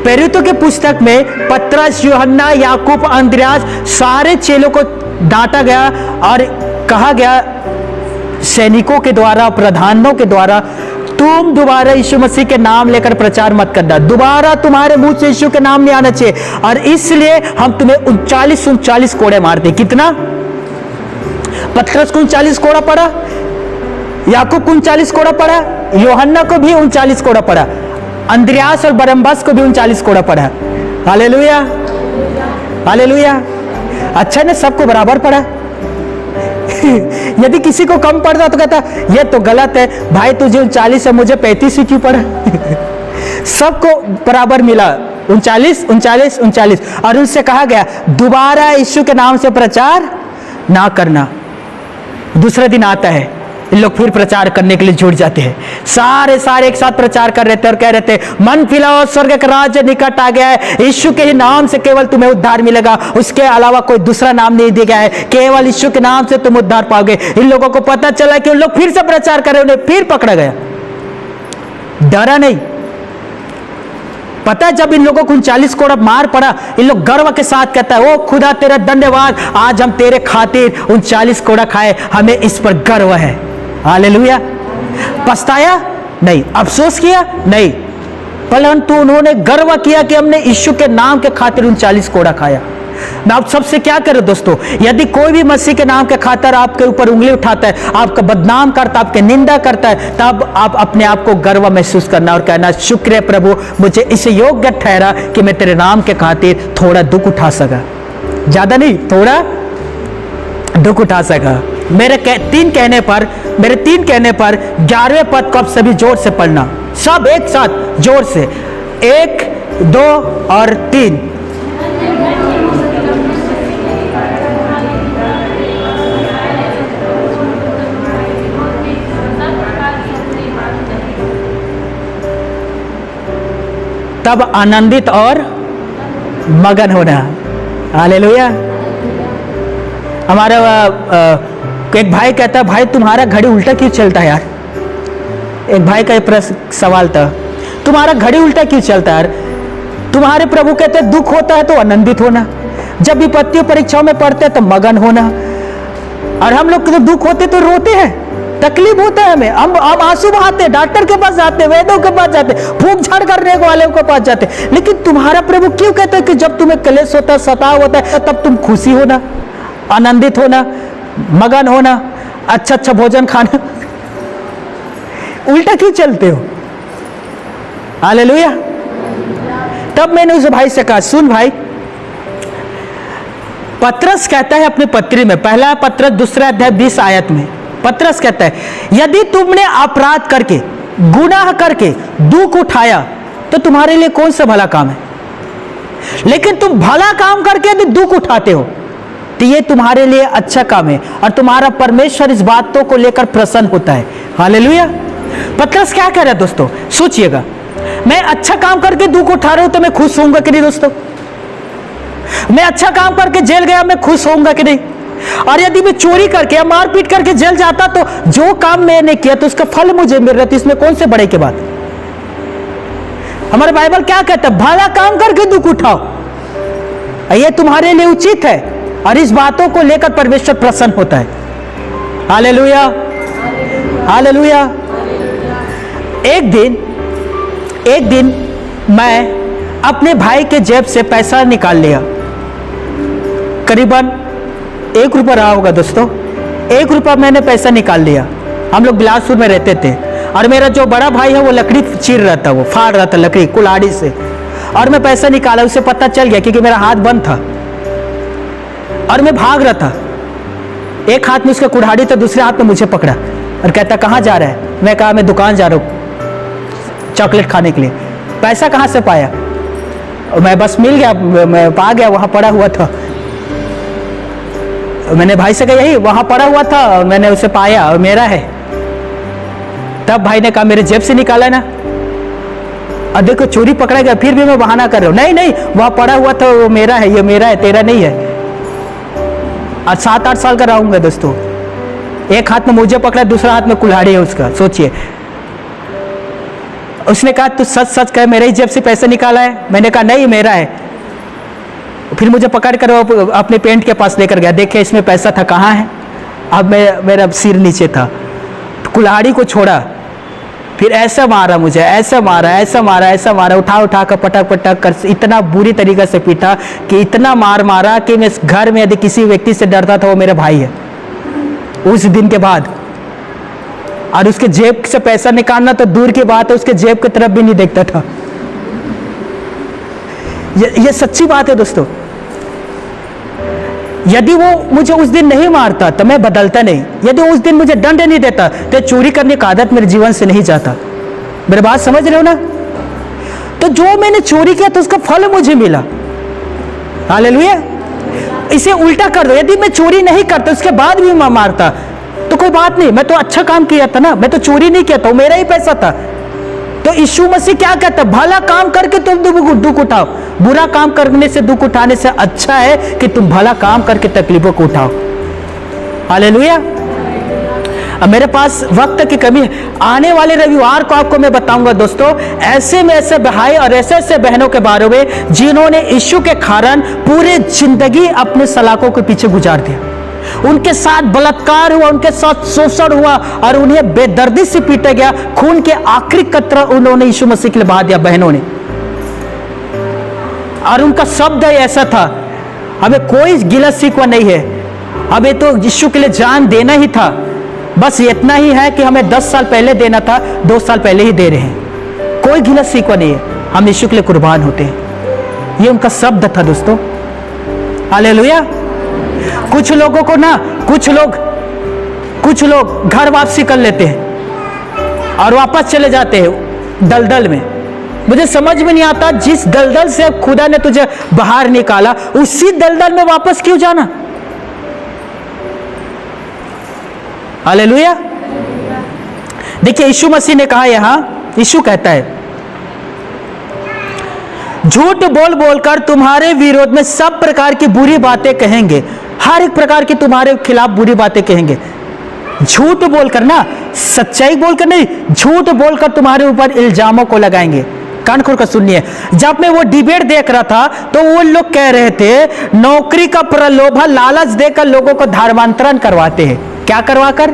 प्रेरितों के पुस्तक में पतरस, यूहन्ना, याकूब, अंद्रयास सारे चेलों को डांटा गया और कहा गया सैनिकों के द्वारा, प्रधानों के द्वारा, तुम दोबारा यीशु मसीह के नाम लेकर प्रचार मत करना, दोबारा तुम्हारे मुंह से यीशु के नाम नहीं आना चाहिए। और इसलिए हम तुम्हें 39 कोड़े मारते। कितना? पतरस को 39 कोड़ा पड़ा, याकूब को 39 कोड़ा पड़ा, यूहन्ना को भी 39 कोड़ा पड़ा, अंद्रयास और बरनबास को भी 39 कोड़ा पड़ा। Hallelujah, hallelujah. अच्छा ने सबको बराबर पड़ा। यदि किसी को कम पड़ता तो कहता ये तो गलत है भाई, तुझे 39 है, मुझे 35 ही क्यों पड़ा? सबको बराबर मिला, 39। और उनसे कहा गया दोबारा यीशु के नाम से प्रचार ना करना। दूसरा दिन आता है, इन लोग फिर प्रचार करने के लिए जुट जाते हैं। सारे एक साथ प्रचार कर रहे थे और कह रहे थे मन फिलाओ, स्वर्ग का राज्य निकट आ गया है, यीशु के ही नाम से केवल तुम्हें उद्धार मिलेगा, उसके अलावा कोई दूसरा नाम नहीं दिया गया है, केवल यीशु के नाम से तुम उद्धार पाओगे। इन लोगों को पता चला कि उन लोग फिर से प्रचार कर रहे, उन्हें फिर पकड़ा गया। डरा नहीं। पता है जब इन लोगों को 39 कोड़ा मार पड़ा, इन लोग गर्व के साथ कहता है ओ खुदा तेरा धन्यवाद, आज हम तेरे खातिर 39 कोड़ा खाए, हमें इस पर गर्व है। हालेलुया। पछताया नहीं, अफसोस किया नहीं, परंतु उन्होंने गर्व किया कि हमने यीशु के नाम के खातिर 39 कोड़ा खाया। मैं आप सबसे क्या करूं दोस्तों, यदि कोई भी मसीह के नाम के खातिर आपके ऊपर उंगली उठाता है, आपका बदनाम करता है, आपके निंदा करता है, तब आप अपने आप को गर्व महसूस करना और कहना शुक्र है प्रभु, मुझे इसे योग्य ठहरा कि मैं तेरे नाम के खातिर थोड़ा दुख उठा सका, ज्यादा नहीं, थोड़ा दुख उठा सका। मेरे तीन कहने पर 11वें पद को आप सभी जोर से पढ़ना, सब एक साथ जोर से, 1, 2 और 3। तब आनंदित और मगन होना। हालेलुया। हमारा एक भाई कहता है भाई तुम्हारा घड़ी उल्टा क्यों चलता है यार? एक भाई का प्रश्न सवाल था, तुम्हारा घड़ी उल्टा क्यों चलता है यार? तुम्हारे प्रभु कहते हैं दुख होता है तो आनंदित होना, जब विपत्तियों परीक्षाओं में पड़ते हैं तो मगन होना, और हम लोग तो दुख होते तो रोते हैं, तकलीफ होता है हमें, हम आंसू बहाते हैं, डॉक्टर के पास जाते हैं, वैद्यों के पास जाते हैं, फूंक झाड़ करने वाले के पास जाते हैं। लेकिन तुम्हारा प्रभु क्यों कहता है कि जब तुम्हें क्लेश होता है, सताव होता है, तब तुम खुशी होना, आनंदित होना, मगन होना, अच्छा भोजन खाना? उल्टा क्यों चलते हो? हालेलुया। तब मैंने उस भाई से कहा सुन भाई, पतरस कहता है अपनी पत्री में, पहला पतरस 2 अध्याय 20 आयत में पतरस कहता है यदि तुमने अपराध करके, गुनाह करके दुख उठाया तो तुम्हारे लिए कौन सा भला काम है, लेकिन तुम भला काम करके यदि दुख उठाते हो तो ये तुम्हारे लिए अच्छा काम है, और तुम्हारा परमेश्वर इस बातों को लेकर प्रसन्न होता है। हालेलुया। पतरस क्या कह रहा है दोस्तों, सोचिएगा, मैं अच्छा काम करके दुख उठा रहा हूं तो मैं खुश होऊंगा कि नहीं दोस्तों? मैं अच्छा काम करके जेल गया, मैं खुश होऊंगा कि नहीं? और यदि मैं चोरी करके या मारपीट करके जेल जाता तो जो काम मैंने किया तो उसका फल मुझे मिल रहा था, इसमें कौन से बड़े की बात? हमारा बाइबल क्या कहता है, भला काम करके दुख उठाओ, यह तुम्हारे लिए उचित है, और इस बातों को लेकर परमेश्वर प्रसन्न होता है। Hallelujah, hallelujah. एक दिन मैं अपने भाई के जेब से पैसा निकाल लिया, करीबन 1 रुपया रहा होगा दोस्तों, 1 रुपया मैंने पैसा निकाल लिया। हम लोग बिलासपुर में रहते थे, और मेरा जो बड़ा भाई है वो लकड़ी चीर रहा था, वो फाड़ रहा था लकड़ी कुल्हाड़ी से, और मैं पैसा निकाला, उसे पता चल गया क्योंकि मेरा हाथ बंद था और मैं भाग रहा था। एक हाथ में उसका कुल्हाड़ी था, दूसरे हाथ में मुझे पकड़ा और कहता कहाँ जा रहा है? मैं कहा मैं दुकान जा रहा हूँ चॉकलेट खाने के लिए। पैसा कहाँ से पाया? और मैं बस मिल गया, मैं पा गया, वहां पड़ा हुआ था। मैंने भाई से कहा यही वहां पड़ा हुआ था, और मैंने उसे पाया और मेरा है। तब भाई ने कहा मेरे जेब से निकाला ना, और देखो चोरी पकड़ा गया, फिर भी मैं बहाना कर रहा हूँ, नहीं वहां पड़ा हुआ था, वो मेरा है, ये मेरा है, तेरा नहीं है। आज 7-8 साल का रहूंगा दोस्तों, एक हाथ में मुझे पकड़ा, दूसरा हाथ में कुल्हाड़ी है उसका। सोचिए, उसने कहा तू सच कह मेरे ही जेब से पैसा निकाला है? मैंने कहा नहीं मेरा है। फिर मुझे पकड़ कर वो अपने पेंट के पास लेकर गया, देखे इसमें पैसा था, कहाँ है? अब मेरा सिर नीचे था, तो कुल्हाड़ी को छोड़ा फिर ऐसा मारा मुझे, ऐसा मारा, ऐसा मारा, ऐसा मारा, उठा उठा कर पटक पटक कर इतना बुरी तरीके से पीटा कि इतना मार मारा कि मैं घर में यदि किसी व्यक्ति से डरता था वो मेरा भाई है उस दिन के बाद। और उसके जेब से पैसा निकालना तो दूर की बात है, उसके जेब की तरफ भी नहीं देखता था। ये सच्ची बात है दोस्तों। यदि वो मुझे उस दिन नहीं मारता तो मैं बदलता नहीं, यदि उस दिन मुझे दंड नहीं देता तो चोरी करने की आदत मेरे जीवन से नहीं जाता। मेरी बात समझ रहे हो ना? तो जो मैंने चोरी किया तो उसका फल मुझे मिला। हालेलुया। इसे उल्टा कर दो, यदि मैं चोरी नहीं करता उसके बाद भी मैं मारता तो कोई बात नहीं, मैं तो अच्छा काम किया था ना, मैं तो चोरी नहीं किया था, मेरा ही पैसा था। तो यीशु मसीह क्या कहता है? भला काम करके तुम दुख उठाओ, बुरा काम करने से दुख उठाने से अच्छा है कि तुम भला काम करके तकलीफों को उठाओ। हालेलुया। अब मेरे पास वक्त की कमी है, आने वाले रविवार को आपको मैं बताऊंगा दोस्तों ऐसे में ऐसे भाई और ऐसे ऐसे बहनों के बारे में जिन्होंने यीशु के कारण पूरे जिंदगी अपने सलाखों के पीछे गुजार दिया। उनके साथ बलात्कार हुआ, उनके साथ शोषण हुआ और उन्हें बेदर्दी से पीटा गया। खून के आखिरी कतरा उन्होंने यीशु मसीह के लिए बहा दिया बहनों ने। और उनका शब्द ऐसा था, हमें कोई गिला शिकवा नहीं है, हमें तो यीशु के लिए जान देना ही था, बस इतना ही है कि हमें 10 साल पहले देना था, 2 साल पहले ही दे रहे हैं। कोई गिला शिकवा नहीं है, हम यीशु के लिए कुर्बान होते हैं। ये उनका शब्द था दोस्तों। हालेलुया। कुछ लोगों को ना कुछ लोग घर वापसी कर लेते हैं और वापस चले जाते हैं दलदल में। मुझे समझ में नहीं आता, जिस दलदल से खुदा ने तुझे बाहर निकाला उसी दलदल में वापस क्यों जाना? हालेलुया। देखिए यीशु मसीह ने कहा, यहां यीशु कहता है झूठ बोल बोलकर तुम्हारे विरोध में सब प्रकार की बुरी बातें कहेंगे, हर एक प्रकार की तुम्हारे खिलाफ बुरी बातें कहेंगे। झूठ बोलकर ना, सच्चाई बोलकर नहीं, झूठ बोलकर तुम्हारे ऊपर इल्जामों को लगाएंगे। कान खोल कर सुनिए। जब मैं वो डिबेट देख रहा था तो वो लोग कह रहे थे नौकरी का प्रलोभन लालच देकर लोगों को धर्मांतरण करवाते हैं। क्या करवाकर?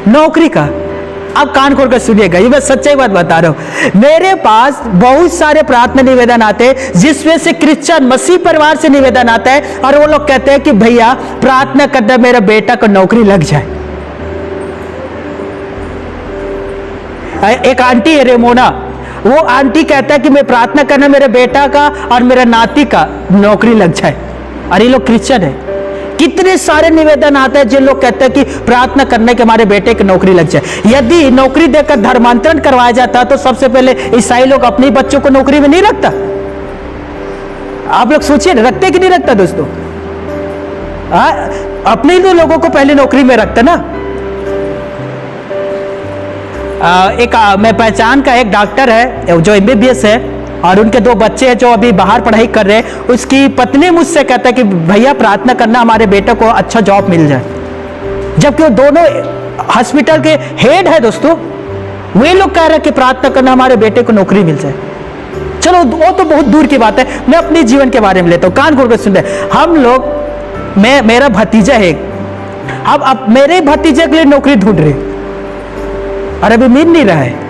नौकरी का। अब कान खोल कर सुनिएगा, ये मैं सच्चाई बात बता रहा हूं। मेरे पास बहुत सारे प्रार्थना निवेदन आते हैं जिसमें से क्रिश्चियन मसीह परिवार से निवेदन आता है और वो लोग कहते हैं कि भैया प्रार्थना करना मेरे बेटा को नौकरी लग जाए। एक आंटी है रेमोना, वो आंटी कहता है कि मैं प्रार्थना करना मेरे बेटा का और मेरा नाती का नौकरी लग जाए। और ये लोग क्रिश्चियन है। कितने सारे निवेदन आते हैं जिन लोग कहते हैं कि प्रार्थना करने के हमारे बेटे की नौकरी लग जाए। यदि नौकरी देकर धर्मांतरण करवाया जाता तो सबसे पहले ईसाई लोग अपने बच्चों को नौकरी में नहीं रखता। आप लोग सोचिए, रखते कि नहीं रखता दोस्तों? अपने ही लोगों को पहले नौकरी में रखता ना। एक मैं पहचान का एक डॉक्टर है जो MBBS है और उनके 2 बच्चे हैं जो अभी बाहर पढ़ाई कर रहे हैं। उसकी पत्नी मुझसे कहता है कि भैया प्रार्थना करना हमारे बेटे को अच्छा जॉब मिल जाए, जबकि वो दोनों हॉस्पिटल के हेड है दोस्तों। वे लोग कह रहे हैं कि प्रार्थना करना हमारे बेटे को नौकरी मिल जाए। चलो वो तो बहुत दूर की बात है, मैं अपने जीवन के बारे में लेता हूँ। कान खोल कर सुन रहे हम लोग, मेरा भतीजा है, अब मेरे भतीजे के लिए नौकरी ढूंढ रहे और अभी मिल नहीं रहा है।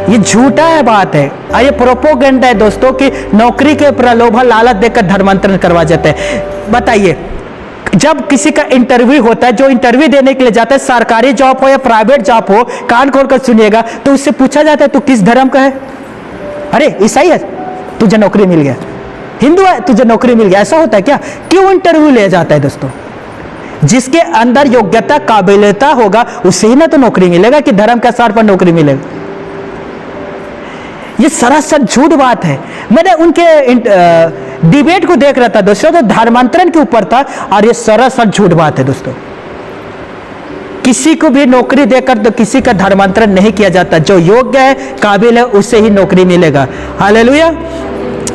ये झूठा है बात है और ये प्रोपोगेंडा है दोस्तों कि नौकरी के प्रलोभन लालच देकर धर्मांतरण करवा जाता है। बताइए, जब किसी का इंटरव्यू होता है, जो इंटरव्यू देने के लिए जाता है, सरकारी जॉब हो या प्राइवेट जॉब हो, कान खोलकर सुनिएगा, तो उससे पूछा जाता है तू किस धर्म का है? अरे ईसाई है, तुझे नौकरी मिल गया। हिंदू है, तुझे नौकरी मिल गया। ऐसा होता है क्या? क्यों इंटरव्यू लिया जाता है दोस्तों? जिसके अंदर योग्यता काबिलियता होगा उसे ही ना तो नौकरी मिलेगा कि धर्म के आधार पर नौकरी मिलेगा। ये सरासर झूठ बात है। मैंने उनके डिबेट को देख रहा था दोस्तों, तो धर्मांतरण के ऊपर था और ये सरासर झूठ बात है दोस्तों। किसी को भी नौकरी देकर तो किसी का धर्मांतरण नहीं किया जाता। जो योग्य है, काबिल है, उसे ही नौकरी मिलेगा। हालेलुया।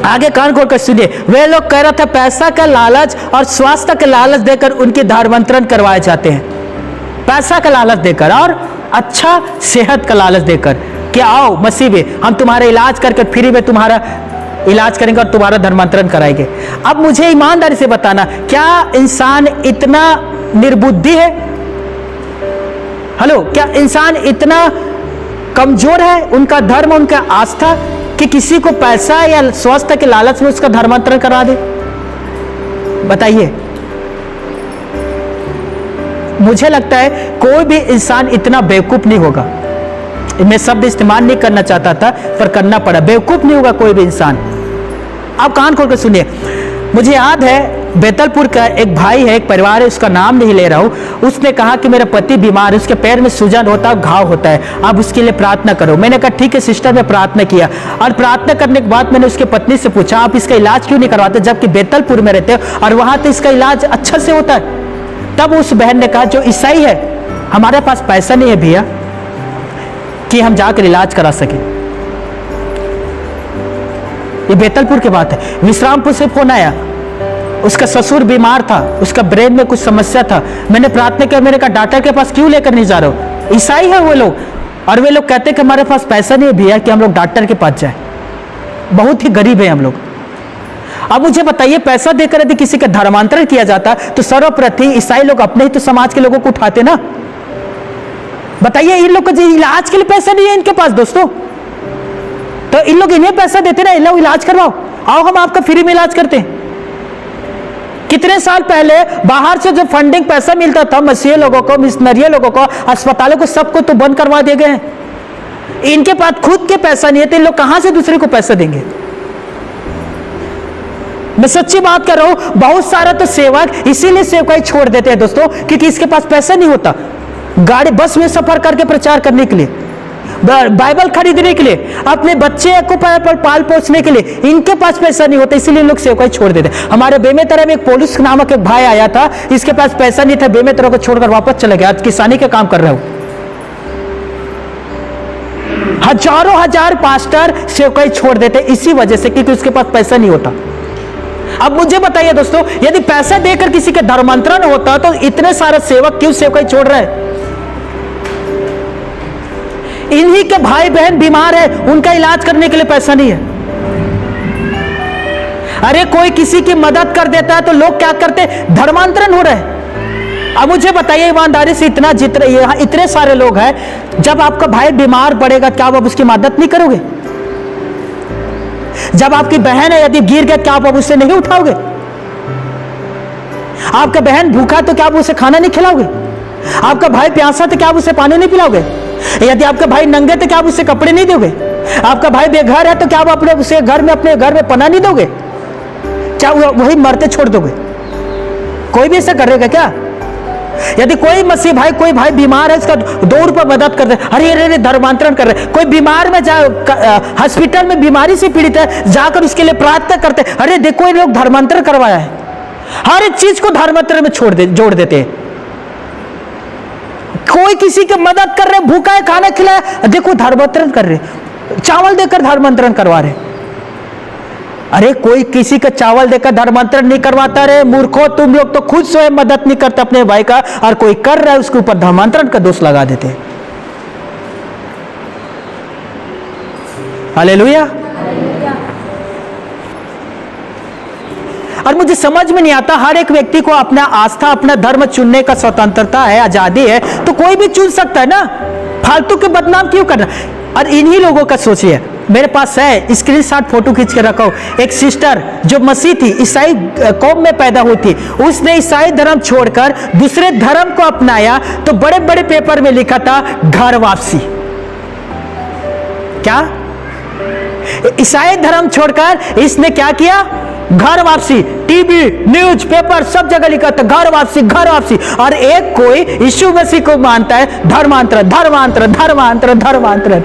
आगे कान खोलकर सुनिए। वे लोग कह रहा था पैसा का लालच और स्वास्थ्य का लालच देकर उनके धर्मांतरण करवाए जाते हैं। पैसा का लालच देकर और अच्छा सेहत का लालच देकर कि आओ मसीह में हम तुम्हारा इलाज करके फ्री में तुम्हारा इलाज करेंगे और तुम्हारा धर्मांतरण कराएंगे। अब मुझे ईमानदारी से बताना, क्या इंसान इतना निर्बुद्धि है? हेलो, क्या इंसान इतना कमजोर है, उनका धर्म, उनका आस्था, कि किसी को पैसा या स्वास्थ्य के लालच में उसका धर्मांतरण करा दे? बताइए। मुझे लगता है कोई भी इंसान इतना बेवकूफ नहीं होगा। मैं शब्द इस्तेमाल नहीं करना चाहता था पर करना पड़ा। बेवकूफ नहीं होगा कोई भी इंसान। आप कान खोल कर सुनिए। मुझे याद है बेतलपुर का एक भाई है, एक परिवार है, उसका नाम नहीं ले रहा हूं। उसने कहा कि मेरा पति बीमार है, उसके पैर में सूजन होता है, घाव होता है, आप उसके लिए प्रार्थना करो। मैंने कहा ठीक है सिस्टर, मैं प्रार्थना किया। और प्रार्थना करने के बाद मैंने उसके पत्नी से पूछा आप इसका इलाज क्यों नहीं करवाते, जबकि बेतलपुर में रहते हो और वहां तो इसका इलाज अच्छा से होता है। तब उस बहन ने कहा जो ईसाई है, हमारे पास पैसा नहीं है भैया कि हम जाकर इलाज करा सके। ये बेतलपुर की बात है। विश्रामपुर से फोन आया, उसका ससुर बीमार था, उसका ब्रेन में कुछ समस्या था। मैंने प्रार्थना किया, मैंने कहा डॉक्टर के पास क्यों लेकर नहीं जा रहे हो? ईसाई है वो लोग, और वे लोग कहते कि हमारे पास पैसा नहीं है भैया कि हम लोग डॉक्टर के पास जाए। बहुत ही गरीब है हम लोग। अब मुझे बताइए, पैसा देकर यदि किसी का धर्मांतरण किया जाता तो सर्वप्रथम ईसाई लोग अपने ही तो समाज के लोगों को उठाते ना। बताइए, इन लोग को इलाज के लिए पैसा नहीं है इनके पास दोस्तों, तो इन लोग इन्हें पैसा देते ना, इन लोग इलाज करवाओ, आओ हम आपका फ्री में इलाज करते हैं। कितने साल पहले बाहर से जो फंडिंग पैसा मिलता था मसीही लोगों को, मिशनरी लोगों को, अस्पतालों को, सबको तो बंद करवा दिए गए। इनके पास खुद के पैसा नहीं है तो इन लोग कहां से दूसरे को पैसा देंगे? मैं सच्ची बात कर रहा हूं। बहुत सारा तो सेवक इसीलिए सेवकाई छोड़ देते हैं दोस्तों, क्योंकि इसके पास पैसा नहीं होता गाड़ी बस में सफर करके प्रचार करने के लिए, बाइबल खरीदने के लिए, अपने बच्चे को पाल पोसने के लिए। इनके पास पैसा नहीं होता, इसीलिए लोग सेवकाई छोड़ देते। हमारे बेमेतरा में एक पुलिस नामक एक भाई आया था, इसके पास पैसा नहीं था, बेमेतरा को छोड़कर वापस चला गया, आज किसानी का काम कर रहा हूं। हजारों हजार पास्टर सेवकाई छोड़ देते इसी वजह से, क्योंकि उसके पास पैसा नहीं होता। अब मुझे बताइए दोस्तों, यदि पैसा देकर किसी का धर्मांतरण होता तो इतने सारे सेवक क्यों सेवकाई छोड़ रहे हैं? इन्हीं के भाई बहन बीमार है, उनका इलाज करने के लिए पैसा नहीं है। अरे कोई किसी की मदद कर देता है तो लोग क्या करते, धर्मांतरण हो रहे हैं। अब मुझे बताइए ईमानदारी से, यहाँ इतने सारे लोग हैं, जब आपका भाई बीमार पड़ेगा क्या आप उसकी मदद नहीं करोगे? जब आपकी बहन है यदि गिर गया क्या आप उसे नहीं उठाओगे? आपका बहन भूखा तो क्या आप उसे खाना नहीं खिलाओगे? आपका भाई प्यासा तो क्या आप उसे पानी नहीं पिलाओगे? यदि आपका भाई नंगे तो क्या आप उसे कपड़े नहीं दोगे? आपका भाई बेघर है तो क्या आप अपने घर में पनाह नहीं दोगे? क्या वही मरते छोड़ दोगे? कोई भी ऐसा करेगा क्या? यदि कोई मसीह भाई, कोई भाई बीमार है, इसका 2 रुपए मदद कर दे, अरे धर्मांतरण कर रहे। कोई बीमार में हॉस्पिटल में बीमारी से पीड़ित है, जाकर उसके लिए प्रार्थना करते, अरे देखो ये लोग धर्मांतरण करवाया है। हर एक चीज को धर्मांतरण में जोड़ देते हैं। कोई किसी की मदद कर रहे, भूखा है खाना खिलाया, देखो धर्मांतरण कर रहे, चावल देकर धर्मांतरण करवा रहे। अरे कोई किसी का चावल देकर धर्मांतरण नहीं करवाता रे मूर्खों, तुम लोग तो खुद स्वयं मदद नहीं करते अपने भाई का, और कोई कर रहा है उसके ऊपर धर्मांतरण का दोष लगा देते हैं। हालेलुया। और मुझे समझ में नहीं आता, हर एक व्यक्ति को अपना आस्था, अपना धर्म चुनने का स्वतंत्रता है, आजादी है, तो कोई भी चुन सकता है ना। फालतू के बदनाम क्यों करना? और इन्हीं लोगों का सोचिए, मेरे पास है स्क्रीनशॉट, फोटो खींच के रखा हूं। एक सिस्टर जो मसीह थी, ईसाई कौम में पैदा हुई थी, उसने ईसाई धर्म छोड़कर दूसरे धर्म को अपनाया, तो बड़े बड़े पेपर में लिखा था घर वापसी। क्या? ईसाई धर्म छोड़कर इसने क्या किया? घर वापसी। टीवी, न्यूज पेपर सब जगह लिखा था घर वापसी, घर वापसी। और एक कोई यीशु मसीह को मानता है धर्मांतरण, धर्मांतरण, धर्मांतरण, धर्मांतरण।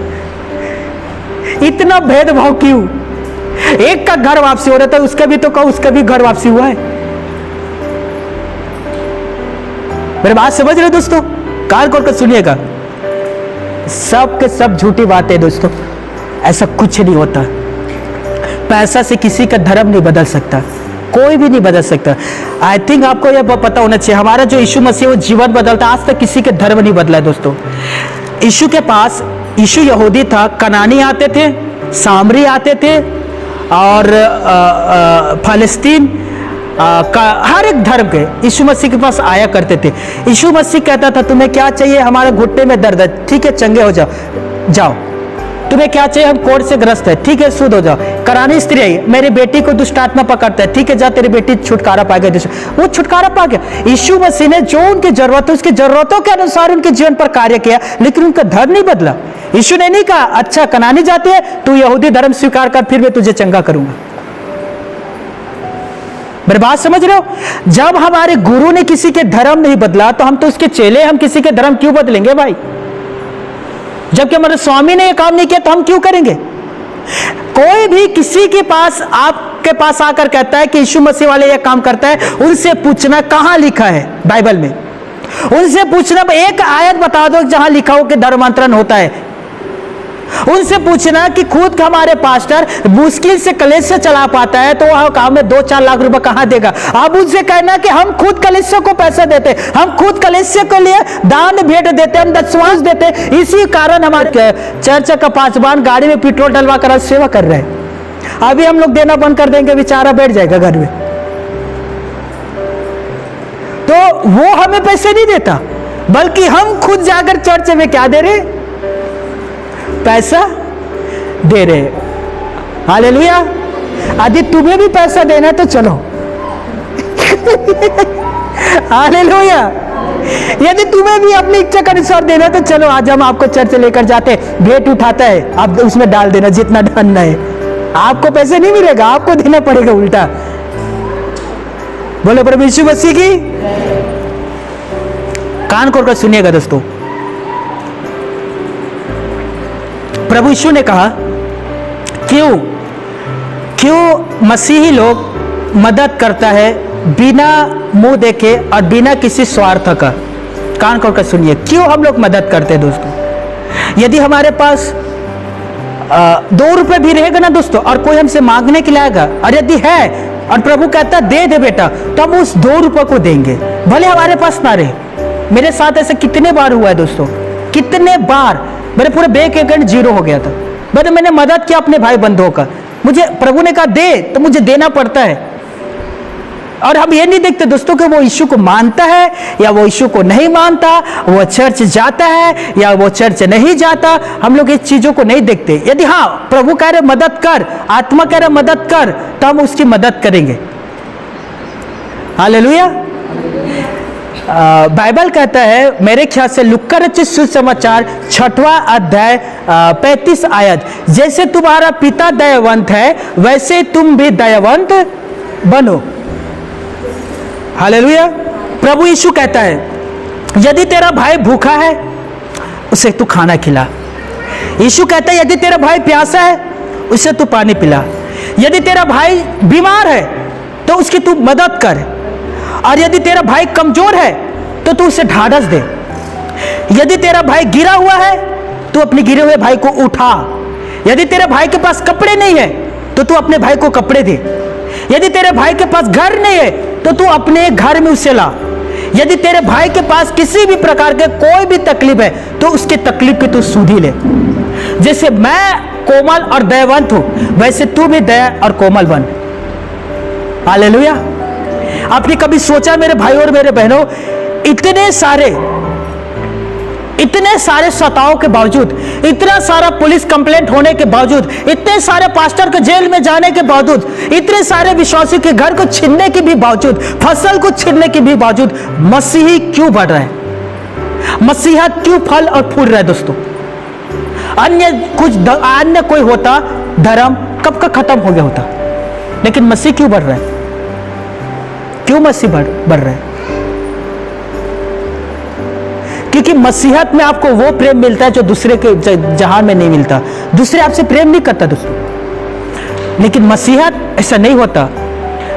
इतना भेदभाव क्यों? एक का घर वापसी हो रहा था, उसका भी तो कहो, उसका भी घर वापसी हुआ है। मेरी बात समझ रहे दोस्तों? कान खोल कर सुनिएगा, सब के सब झूठी बातें दोस्तों, ऐसा कुछ नहीं होता। पैसा से किसी का धर्म नहीं बदल सकता, कोई भी नहीं बदल सकता। आई थिंक आपको यह पता होना चाहिए, हमारा जो यीशु मसीह वो जीवन बदलता, आज तक किसी के धर्म नहीं बदला है दोस्तों। यीशु के पास, यीशु यहूदी था, कनानी आते थे, सामरी आते थे, और फलस्तीन हर एक धर्म के यीशु मसीह के पास आया करते थे। यीशु मसीह कहता था तुम्हें क्या चाहिए, हमारे घुटने में दर्द है, ठीक है चंगे हो जाओ। तुम्हें क्या चाहिए, हम कोढ़ से ग्रस्त है, ठीक है शुद्ध हो जाओ। करानी स्त्री आई, मेरी बेटी को दुष्ट आत्मा पकड़ता है, ठीक है जा तेरी बेटी छुटकारा पा गया, वो छुटकारा पा गया। यीशु मसीह ने जो उनकी जरूरत है उसकी जरूरतों के अनुसार उनके जीवन पर कार्य किया, लेकिन उनका धर्म नहीं बदला। यीशु ने नहीं कहा अच्छा कनानी जाती है तू यहूदी धर्म स्वीकार कर फिर मैं तुझे चंगा करूंगा। मेरी बात समझ रहे हो? जब हमारे गुरु ने किसी के धर्म नहीं बदला तो हम तो उसके चेले, हम किसी के धर्म क्यों बदलेंगे भाई? जबकि हमारे स्वामी ने यह काम नहीं किया तो हम क्यों करेंगे? कोई भी किसी के पास आपके पास आकर कहता है कि यीशु मसीह वाले यह काम करता है, उनसे पूछना कहां लिखा है बाइबल में। उनसे पूछना एक आयत बता दो जहां लिखा हो कि धर्मांतरण होता है। उनसे पूछना कि खुद हमारे पास्टर मुश्किल से कलेसिया चला पाता है तो वह काम में 2-4 लाख रुपए कहां देगा। अब उनसे कहना कि हम खुद कलेसिया को पैसा देते, हम खुद कलेसिया के लिए दान भेंट देते, हम दशवांश देते, इसी कारण हमारे चर्च का पासवान गाड़ी में पेट्रोल डलवा कर सेवा कर रहे हैं। अभी हम लोग देना बंद कर देंगे, बेचारा बैठ जाएगा घर में। तो वो हमें पैसे नहीं देता, बल्कि हम खुद जाकर चर्च में क्या दे रहे, पैसा दे रहे। हालेलुया। यदि तुम्हें भी पैसा देना है तो चलो। हालेलुया। यदि तुम्हें भी अपनी इच्छा के अनुसार देना है तो चलो, आज हम आपको चर्च लेकर जाते हैं, भेंट उठाता है, आप उसमें डाल देना जितना डालना है। आपको पैसे नहीं मिलेगा, आपको देना पड़ेगा उल्टा। बोलो प्रभु यीशु मसीह की। कान खोलकर सुनिएगा दोस्तों, प्रभु यीशु ने कहा क्यों मसीही लोग मदद करता है बिना मुंह देखे और बिना किसी स्वार्थ का। कान खोलकर सुनिए, क्यों हम लोग मदद करते हैं दोस्तों। यदि हमारे पास 2 रुपए भी रहेगा ना दोस्तों और कोई हमसे मांगने के लिए आएगा और यदि है और प्रभु कहता दे दे बेटा, तो हम उस 2 रुपए को देंगे भले हमारे पास ना रहे। मेरे साथ ऐसे कितने बार हुआ है दोस्तों, कितने बार मेरे पूरे बैंक अकाउंट जीरो हो गया था, बट मैंने मदद किया अपने भाई बंधुओं का। मुझे प्रभु ने कहा दे, तो मुझे देना पड़ता है। और हम ये नहीं देखते दोस्तों कि वो यीशु को मानता है या वो यीशु को नहीं मानता, वो चर्च जाता है या वो चर्च नहीं जाता। हम लोग इस चीजों को नहीं देखते। यदि हाँ प्रभु कह रहे मदद कर, आत्मा कह रहे मदद कर, तो हम उसकी मदद करेंगे। हालेलुया। बाइबल कहता है, मेरे ख्याल से लुक्का रचित सुसमाचार 6वां अध्याय 35 आयत, जैसे तुम्हारा पिता दयावंत है वैसे तुम भी दयावंत बनो। हालेलुया। प्रभु यीशु कहता है यदि तेरा भाई भूखा है उसे तू खाना खिला। यीशु कहता है यदि तेरा भाई प्यासा है उसे तू पानी पिला। यदि तेरा भाई बीमार है तो उसकी तू मदद कर, और यदि तेरा भाई कमजोर है तो तू उसे ढाढ़स दे। यदि तेरा भाई गिरा हुआ है तो अपने गिरे हुए भाई को उठा। यदि तेरे भाई के पास कपड़े नहीं है तो तू अपने भाई को कपड़े दे। यदि तेरे भाई के पास घर नहीं है तो तू अपने घर में उसे ला। यदि तेरे भाई के पास किसी भी प्रकार के कोई भी तकलीफ है तो उसकी तकलीफ की तू सुधी ले। जैसे मैं कोमल और दयावंत हूं वैसे तू भी दया और कोमल बन। हालेलुया। आपने कभी सोचा मेरे भाई और मेरे बहनों, इतने सारे सताओं के बावजूद, इतना सारा पुलिस कंप्लेंट होने के बावजूद, इतने सारे पास्टर को जेल में जाने के बावजूद, इतने सारे विश्वासी के घर को छीनने के भी बावजूद, फसल को छीनने के भी बावजूद मसीही क्यों बढ़ रहा है? मसीहा क्यों फल और फूल रहा है दोस्तों? अन्य कोई होता धर्म कब का खत्म हो गया होता, लेकिन मसीह क्यों बढ़ रहा है? क्यों मसीह बढ़ रहा है? क्योंकि मसीहत में आपको वो प्रेम मिलता है जो दूसरे के जहान में नहीं मिलता। दूसरे आपसे प्रेम नहीं करता दोस्तों, लेकिन मसीहत ऐसा नहीं होता।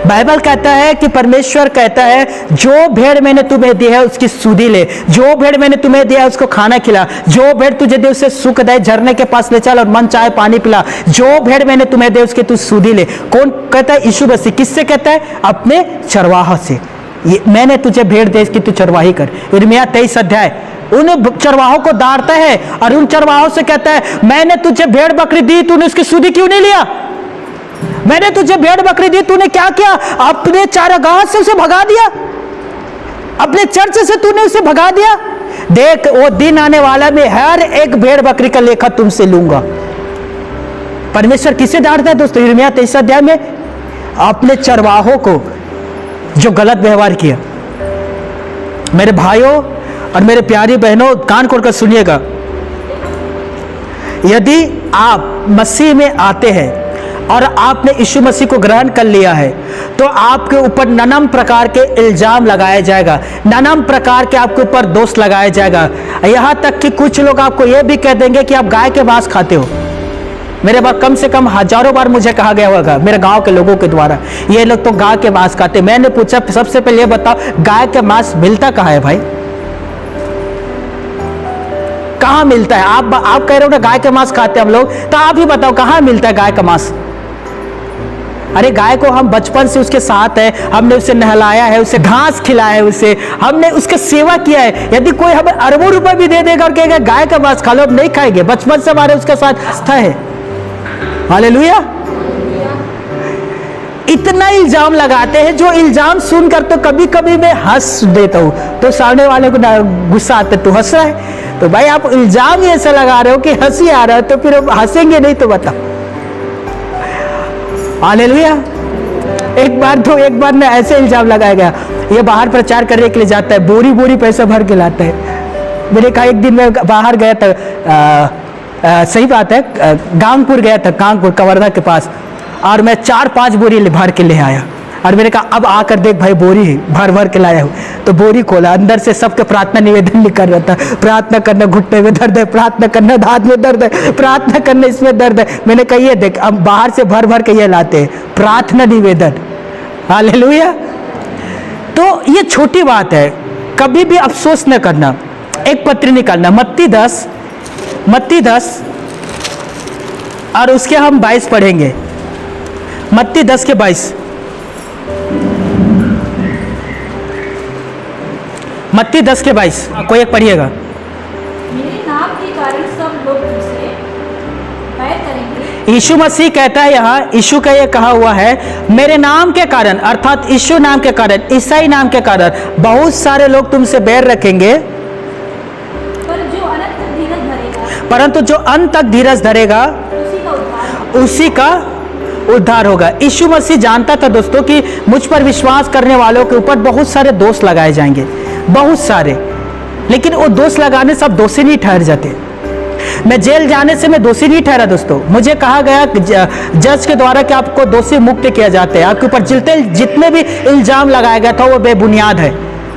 बाइबल कहता है कि परमेश्वर कहता है जो भेड़ मैंने तुम्हें दी है उसकी सुधी ले, जो भेड़ मैंने तुम्हें दिया है उसको खाना खिला, जो भेड़ तुझे दे उसे सुखदायी झरने के पास ले चल और मन चाहे पानी पिला, जो भेड़ मैंने तुम्हें दे उसकी तू सुधी ले। कौन कहता है? यीशु मसीह। किससे कहता है? अपने चरवाहा से। मैंने तुझे भेड़ दे इसकी तू चरवाही कर। यिर्मयाह 23 अध्याय उन चरवाहों को डांटता है और उन चरवाहों से कहता है मैंने तुझे भेड़ बकरी दी, तूने उसकी सुधी क्यों नहीं लिया? मैंने तुझे भेड़ बकरी दी, तूने क्या किया? अपने चारागाह से उसे भगा दिया, अपने चर्च से तूने उसे भगा दिया। देख, वो दिन आने वाला, मैं हर एक भेड़ बकरी का लेखा तुमसे लूंगा। परमेश्वर किसे डांटता है दोस्तों? यिर्मयाह 23 अध्याय में अपने चरवाहों को जो गलत व्यवहार किया। मेरे भाइयों और मेरे प्यारी बहनों, कान खोलकर सुनिएगा। यदि आप मसीह में आते हैं और आपने यीशु मसीह को ग्रहण कर लिया है, तो आपके ऊपर नाना प्रकार के इल्जाम लगाया जाएगा, नाना प्रकार के आपके ऊपर दोष लगाया जाएगा। यहां तक कि कुछ लोग आपको यह भी कह देंगे कि आप गाय के मांस खाते हो। मेरे बार कम से कम हजारों बार मुझे कहा गया होगा मेरे गांव के लोगों के द्वारा, ये लोग तो गाय के मांस खाते। मैंने पूछा, सबसे पहले ये बताओ, गाय के मांस मिलता कहाँ है भाई? कहाँ मिलता है? आप कह रहे हो ना गाय के मांस खाते हम लोग, तो आप ही बताओ कहाँ मिलता है गाय का मांस? अरे गाय को हम बचपन से उसके साथ है, हमने उसे नहलाया है, उसे घास खिलाया है, उसे हमने उसका सेवा किया है। यदि कोई हमें अरबों रुपए भी दे देगा और कहेगा गाय का मांस खा लो, हम नहीं खाएंगे। बचपन से हमारे उसके साथ आस्था है। हालेलुया। इतना इल्जाम लगाते हैं, जो इल्जाम सुनकर तो कभी कभी मैं हंस देता हूं, तो सामने वाले को गुस्सा आता है, तू हंस रहा है? तो भाई आप इल्जाम ही ऐसा लगा रहे हो कि हंसी आ रहा है, तो फिर हंसेंगे नहीं तो बताओ। हालेलुया। एक बार ना ऐसे इल्जाम लगाया गया, ये बाहर प्रचार करने के लिए जाता है, बोरी बोरी पैसा भर के लाता है। मैंने कहा, एक दिन मैं बाहर गया था, सही बात है, गांगपुर गया था, गांगपुर कवर्धा के पास, और मैं 4-5 बोरी भर के ले आया। और मैंने कहा अब आकर देख भाई, बोरी भर भर के लाया हूँ। तो बोरी खोला, अंदर से सबके प्रार्थना निवेदन निकल रहा था। प्रार्थना करना घुटने में दर्द है, प्रार्थना करना हाथ में दर्द है, प्रार्थना करना इसमें दर्द है। मैंने कहा ये देख, अब बाहर से भर भर के ये लाते हैं प्रार्थना निवेदन। हालेलुया। तो ये छोटी बात है, कभी भी अफसोस न करना। एक पत्री निकालना, मत्ती 10 और उसके हम 22 पढ़ेंगे। मत्ती 10 के 22। मत्ती 10 के 22 कोई एक पढ़िएगा। मेरे नाम के कारण सब लोग तुमसे बैर करेंगे। यीशु मसीह कहता है, यहाँ यीशु का ये कहा हुआ है, मेरे नाम के कारण, अर्थात यीशु नाम के कारण, ईसाई नाम के कारण बहुत सारे लोग तुमसे बैर रखेंगे, परंतु जो अंत तक धीरज धरेगा उसी का उद्धार होगा। यीशु मसीह जानता था दोस्तों कि मुझ पर विश्वास करने वालों के ऊपर बहुत सारे दोष लगाए जाएंगे, बहुत सारे, लेकिन वो दोष लगाने सब दोषी नहीं ठहर जाते। मैं जेल जाने से मैं दोषी नहीं ठहरा दोस्तों। मुझे कहा गया जज के द्वारा कि आपको दोषी मुक्त किया जाता है, आपके ऊपर जितने भी इल्जाम लगाया गया था वो बेबुनियाद है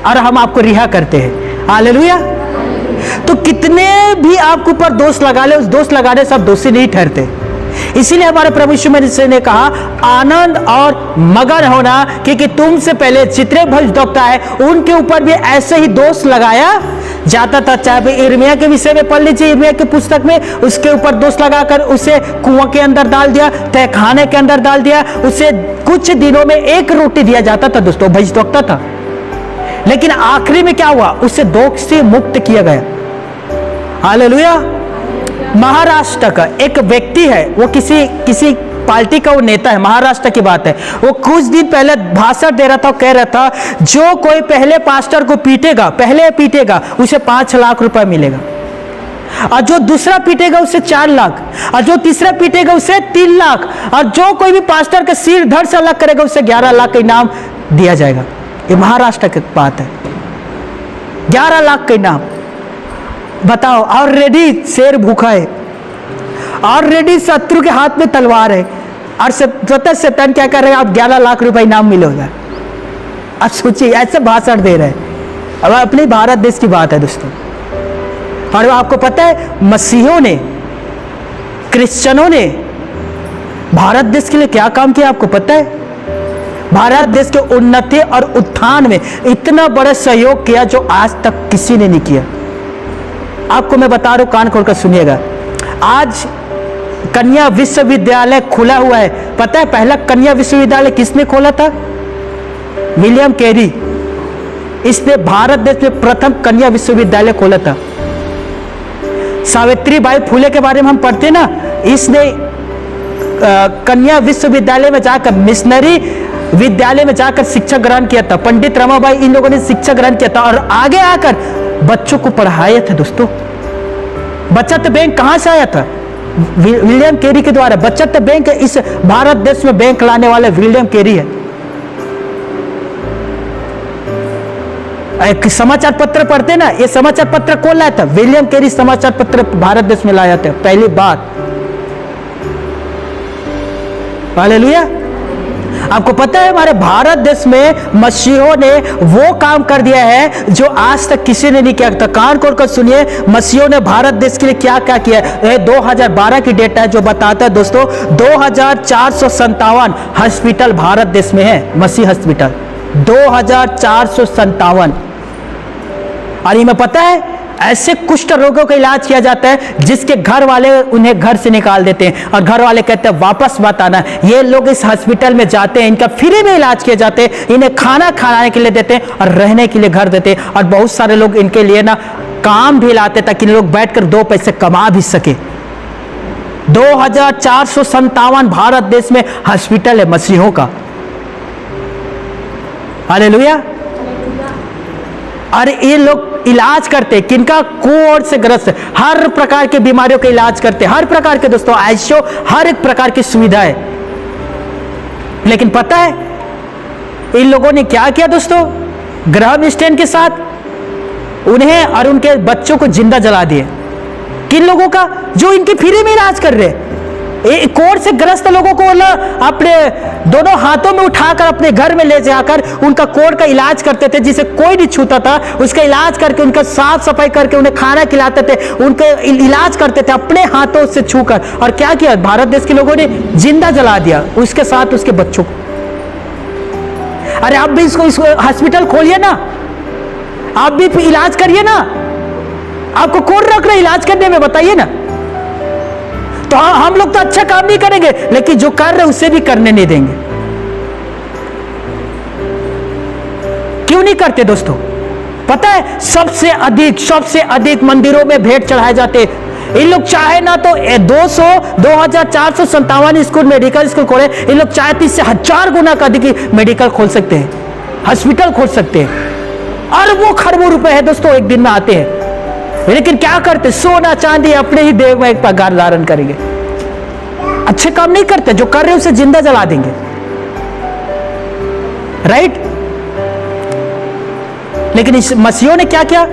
और हम आपको रिहा करते हैं। हालेलुया। तो कितने भी आपके ऊपर दोष लगा ले, उस दोष लगाने सब दोषी नहीं ठहरते। इसीलिए हमारे प्रभु यीशु मसीह ने कहा, आनंद और मगन होना, क्योंकि तुमसे पहले जितने भविष्यद्वक्ता है उनके ऊपर भी ऐसे ही दोष लगाया जाता था। चाहे यिर्मयाह के विषय में पढ़ लीजिए, यिर्मयाह की पुस्तक में उसके ऊपर दोष लगाकर उसे कुआं के अंदर डाल दिया, तहखाने के अंदर डाल दिया, उसे कुछ दिनों में एक रोटी दिया जाता था दोस्तों, भविष्यद्वक्ता था। लेकिन आखिरी में क्या हुआ? उसे दोष से मुक्त किया गया। हालेलुया। महाराष्ट्र का एक व्यक्ति है, वो किसी पार्टी का वो नेता है, महाराष्ट्र की बात है। वो कुछ दिन पहले भाषण दे रहा था, कह रहा था जो कोई पहले पास्टर को पीटेगा उसे 5 लाख रुपए मिलेगा, और जो दूसरा पीटेगा उसे 4 लाख, और जो तीसरा पीटेगा उसे 3 लाख, और जो कोई भी पास्टर का सिर धड़ से अलग करेगा उसे 11 लाख का इनाम दिया जाएगा। ये महाराष्ट्र की बात है, 11 लाख का इनाम। बताओ, ऑलरेडी शेर भूखा है, ऑलरेडी शत्रु के हाथ में तलवार है, और स्वतः शैतान क्या कर रहे हैं? आप 11 लाख रुपए इनाम मिलेगा। अब सोचिए, ऐसे भाषण दे रहे हैं। अब अपने भारत देश की बात है दोस्तों। और आपको पता है, मसीहों ने, क्रिश्चियनों ने भारत देश के लिए क्या काम किया आपको पता है? भारत देश के उन्नति और उत्थान में इतना बड़ा सहयोग किया जो आज तक किसी ने नहीं किया। आपको मैं बता रहा हूं, कान खोलकर सुनिएगा। आज कन्या विश्वविद्यालय खुला हुआ है। पता है पहला कन्या विश्वविद्यालय किसने खोला था? William Carey. इसने भारत देश में प्रथम कन्या विश्वविद्यालय खोला था। सावित्रीबाई फुले के बारे में हम पढ़ते ना, इसने कन्या विश्वविद्यालय में जाकर, मिशनरी विद्यालय में जाकर शिक्षा ग्रहण किया था। पंडित रमाबाई इन लोगों ने शिक्षा ग्रहण किया था और आगे आकर बच्चों को पढ़ाया था दोस्तों। बचत बैंक कहां से आया था? विलियम कैरी के द्वारा। बचत बैंक इस भारत देश में बैंक लाने वाले विलियम कैरी है। एक समाचार पत्र पढ़ते ना, ये समाचार पत्र कौन लाया था? विलियम कैरी समाचार पत्र भारत देश में लाया था पहली बार। हालेलुया। आपको पता है हमारे भारत देश में मसीहों ने वो काम कर दिया है जो आज तक किसी ने नहीं किया था। कान खोल कर सुनिए, मसीहों ने भारत देश के लिए क्या क्या किया है। 2012 की डेटा है जो बताता है दोस्तों, 2457 हॉस्पिटल भारत देश में है, मसीह हॉस्पिटल 2457। और ये में पता है ऐसे कुष्ठ रोगों का इलाज किया जाता है जिसके घर वाले उन्हें घर से निकाल देते हैं और घर वाले कहते हैं वापस मत आना। ये लोग इस हॉस्पिटल में जाते हैं, इनका फ्री में इलाज किए जाते हैं, इन्हें खाना खाने के लिए देते हैं और रहने के लिए घर देते हैं। और बहुत सारे लोग इनके लिए ना काम भी लाते ताकि लोग बैठकर 2 पैसे कमा भी सके। 2457 भारत देश में हॉस्पिटल है मसीहों का। हालेलुया। और ये लोग इलाज करते, किनका? कोढ़ से ग्रस्त हर प्रकार के बीमारियों का इलाज करते, हर प्रकार के दोस्तों आईसीयू, हर एक प्रकार की सुविधा है। लेकिन पता है इन लोगों ने क्या किया दोस्तों? ग्राहम स्टेन के साथ उन्हें और उनके बच्चों को जिंदा जला दिए। किन लोगों का? जो इनके फ्री में इलाज कर रहे। कोढ़ से ग्रस्त लोगों को ना अपने दोनों हाथों में उठाकर अपने घर में ले जाकर उनका कोढ़ का इलाज करते थे, जिसे कोई नहीं छूता था। उसका इलाज करके, उनका साफ सफाई करके, उन्हें खाना खिलाते थे, उनका इलाज करते थे अपने हाथों से छूकर। और क्या किया भारत देश के लोगों ने? जिंदा जला दिया, उसके साथ उसके बच्चों को। अरे आप भी इसको हॉस्पिटल खोलिए ना, आप भी इलाज करिए ना। आपको कौन रोक रहा है इलाज करने में? बताइए ना। तो हम लोग तो अच्छा काम नहीं करेंगे, लेकिन जो कर रहे उसे भी करने नहीं देंगे। क्यों नहीं करते दोस्तों? पता है सबसे अधिक मंदिरों में भेंट चढ़ाए जाते। इन लोग चाहे ना तो 2457 स्कूल, मेडिकल स्कूल खोले। इन लोग चाहे तो इससे 1000 गुना का अधिक मेडिकल खोल सकते हैं, हॉस्पिटल खोल सकते हैं। और वो खरबों रुपए है दोस्तों एक दिन में आते हैं। लेकिन क्या करते? सोना चांदी अपने ही देह में एक पगार धारण करेंगे। अच्छे काम नहीं करते, जो कर रहे उसे जिंदा जला देंगे। राइट? लेकिन इस मसीहों ने क्या किया?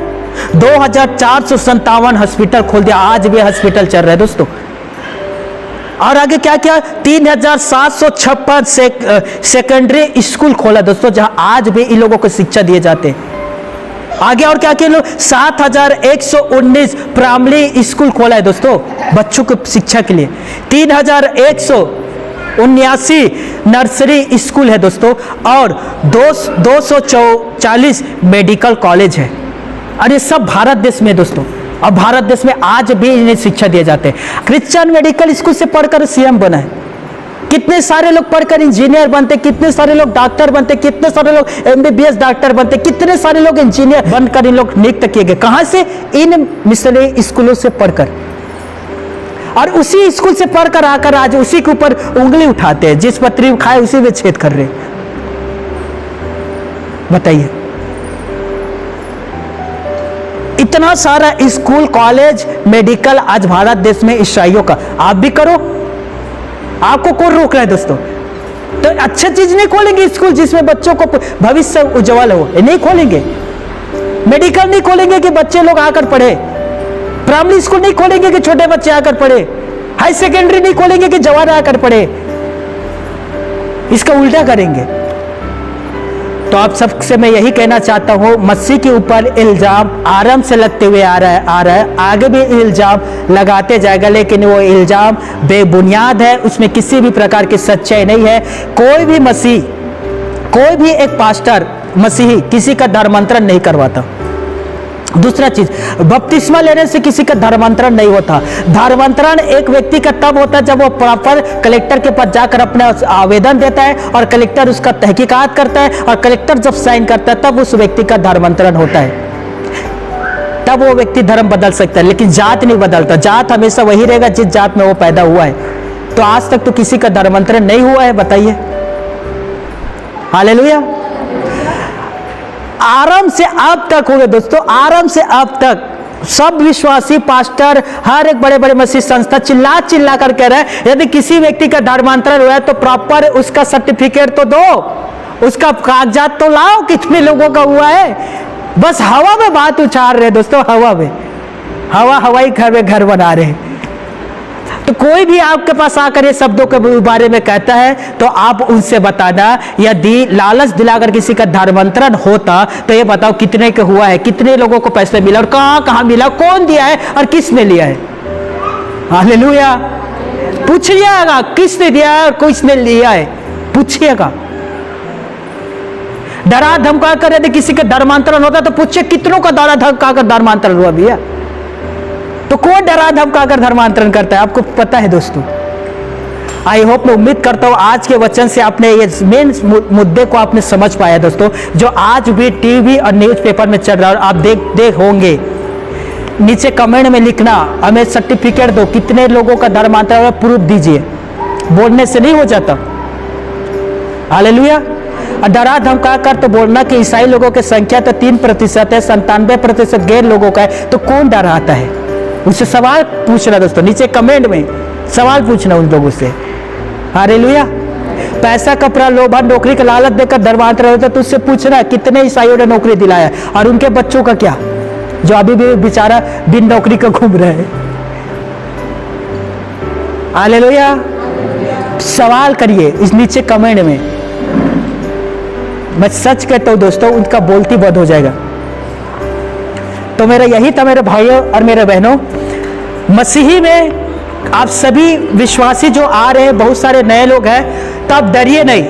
2457 हॉस्पिटल खोल दिया। आज भी हॉस्पिटल चल रहा है दोस्तों। और आगे क्या किया? 3756 सेकेंडरी स्कूल खोला दोस्तों, जहां आज भी इन लोगों को शिक्षा दिए जाते हैं। आगे और क्या किया लोग? 7119 प्राइमरी स्कूल खोला है दोस्तों बच्चों को शिक्षा के लिए। 3179 नर्सरी स्कूल है दोस्तों, और 240 मेडिकल कॉलेज है। और ये सब भारत देश में दोस्तों, और भारत देश में आज भी इन्हें शिक्षा दिए जाते हैं। क्रिश्चियन मेडिकल स्कूल से पढ़कर सीएम बना है। कितने सारे लोग पढ़कर इंजीनियर बनते, कितने सारे लोग डॉक्टर बनते, कितने सारे लोग एमबीबीएस डॉक्टर बनते, कितने सारे लोग इंजीनियर बनकर इन लोग नियुक्त किए गए। कहां से? इन मिशनरी स्कूलों से पढ़कर। और उसी स्कूल से पढ़कर आकर आज उसी के ऊपर उंगली उठाते हैं, जिस पत्री खाए उसी में छेद कर रहे। बताइए, इतना सारा स्कूल, कॉलेज, मेडिकल आज भारत देश में ईसाइयों का। आप भी करो, आपको कौन रोक रहा है दोस्तों? तो अच्छी चीज नहीं खोलेंगे स्कूल जिसमें बच्चों को भविष्य उज्जवल हो, नहीं खोलेंगे। मेडिकल नहीं खोलेंगे कि बच्चे लोग आकर पढ़े। प्राइमरी स्कूल नहीं खोलेंगे कि छोटे बच्चे आकर पढ़े। हाई सेकेंडरी नहीं खोलेंगे कि जवान आकर पढ़े। इसका उल्टा करेंगे। तो आप सबसे मैं यही कहना चाहता हूं, मसीह के ऊपर इल्जाम आराम से लगते हुए आ रहा है, आगे भी इल्जाम लगाते जाएगा, लेकिन वो इल्जाम बेबुनियाद है, उसमें किसी भी प्रकार की सच्चाई नहीं है। कोई भी मसीह, कोई भी एक पास्टर मसीही किसी का धर्मांतरण नहीं करवाता। दूसरा चीज, बपतिस्मा लेने से किसी का धर्मांतरण नहीं होता। धर्मांतरण एक व्यक्ति का तब होता है जब वो प्रॉपर कलेक्टर के पास जाकर अपना आवेदन देता है और कलेक्टर उसका तहकीकात करता है, और कलेक्टर जब साइन करता है तब उस व्यक्ति का धर्मांतरण होता है, तब वो व्यक्ति धर्म बदल सकता है। लेकिन जात नहीं बदलता, जात हमेशा वही रहेगा जिस जात में वो पैदा हुआ है। तो आज तक तो किसी का धर्मांतरण नहीं हुआ है, बताइए। हालेलुया। आरंभ से अब तक हो गए दोस्तों, आरंभ से अब तक सब विश्वासी पास्टर, हर एक बड़े बड़े मसीह संस्था चिल्ला चिल्ला कर कह रहे हैं, यदि किसी व्यक्ति का धर्मांतरण हुआ है तो प्रॉपर उसका सर्टिफिकेट तो दो, उसका कागजात तो लाओ, कितने लोगों का हुआ है। बस हवा में बात उछाल रहे दोस्तों, हवा में, हवाई घर में घर बना रहे। तो कोई भी आपके पास आकर ये शब्दों के बारे में कहता है तो आप उनसे बताना, यदि लालच दिलाकर किसी का धर्मांतरण होता तो ये बताओ कितने का हुआ है, कितने लोगों को पैसे मिला और कहां कहां मिला, कौन दिया है और किसने लिया है। हालेलुया। पूछिएगा किसने दिया है और किसने लिया है, पूछिएगा। डरा धमका कर यदि किसी का धर्मांतरण होता तो पूछिए कितनों का डरा धमका कर धर्मांतरण हुआ भैया। तो कौन डरा धमका कर धर्मांतरण करता है, आपको पता है दोस्तों। आई होप, मैं उम्मीद करता हूं आज के वचन से आपने ये मेन मुद्दे को आपने समझ पाया दोस्तों, जो आज भी टीवी और न्यूज़पेपर में चल रहा है और आप देख होंगे। नीचे कमेंट में लिखना, हमें सर्टिफिकेट दो, कितने लोगों का धर्मांतरण हुआ, प्रूफ दीजिए। बोलने से नहीं हो जाता। हालेलुया। डरा धमका कर तो बोलना कि ईसाई लोगों की संख्या तो 3% है, 97% गैर लोगों का है, तो कौन डराता है। उससे सवाल पूछना दोस्तों, नीचे कमेंट में सवाल पूछना उन लोगों से। हालेलुया। पैसा, कपड़ा, लोभा, नौकरी का लालच देकर धर्मांतरण होता तो उससे पूछना कितने ईसाइयों ने नौकरी दिलाया और उनके बच्चों का क्या, जो अभी भी बेचारा बिन नौकरी का घूम रहे हैं। हालेलुया। सवाल करिए इस नीचे कमेंट में। मैं सच कहता हूं दोस्तों, उनका बोलती बंद हो जाएगा। तो मेरा यही था मेरे भाइयों और मेरे बहनों, मसीही में आप सभी विश्वासी जो आ रहे हैं, बहुत सारे नए लोग हैं, तो आप डरिए नहीं।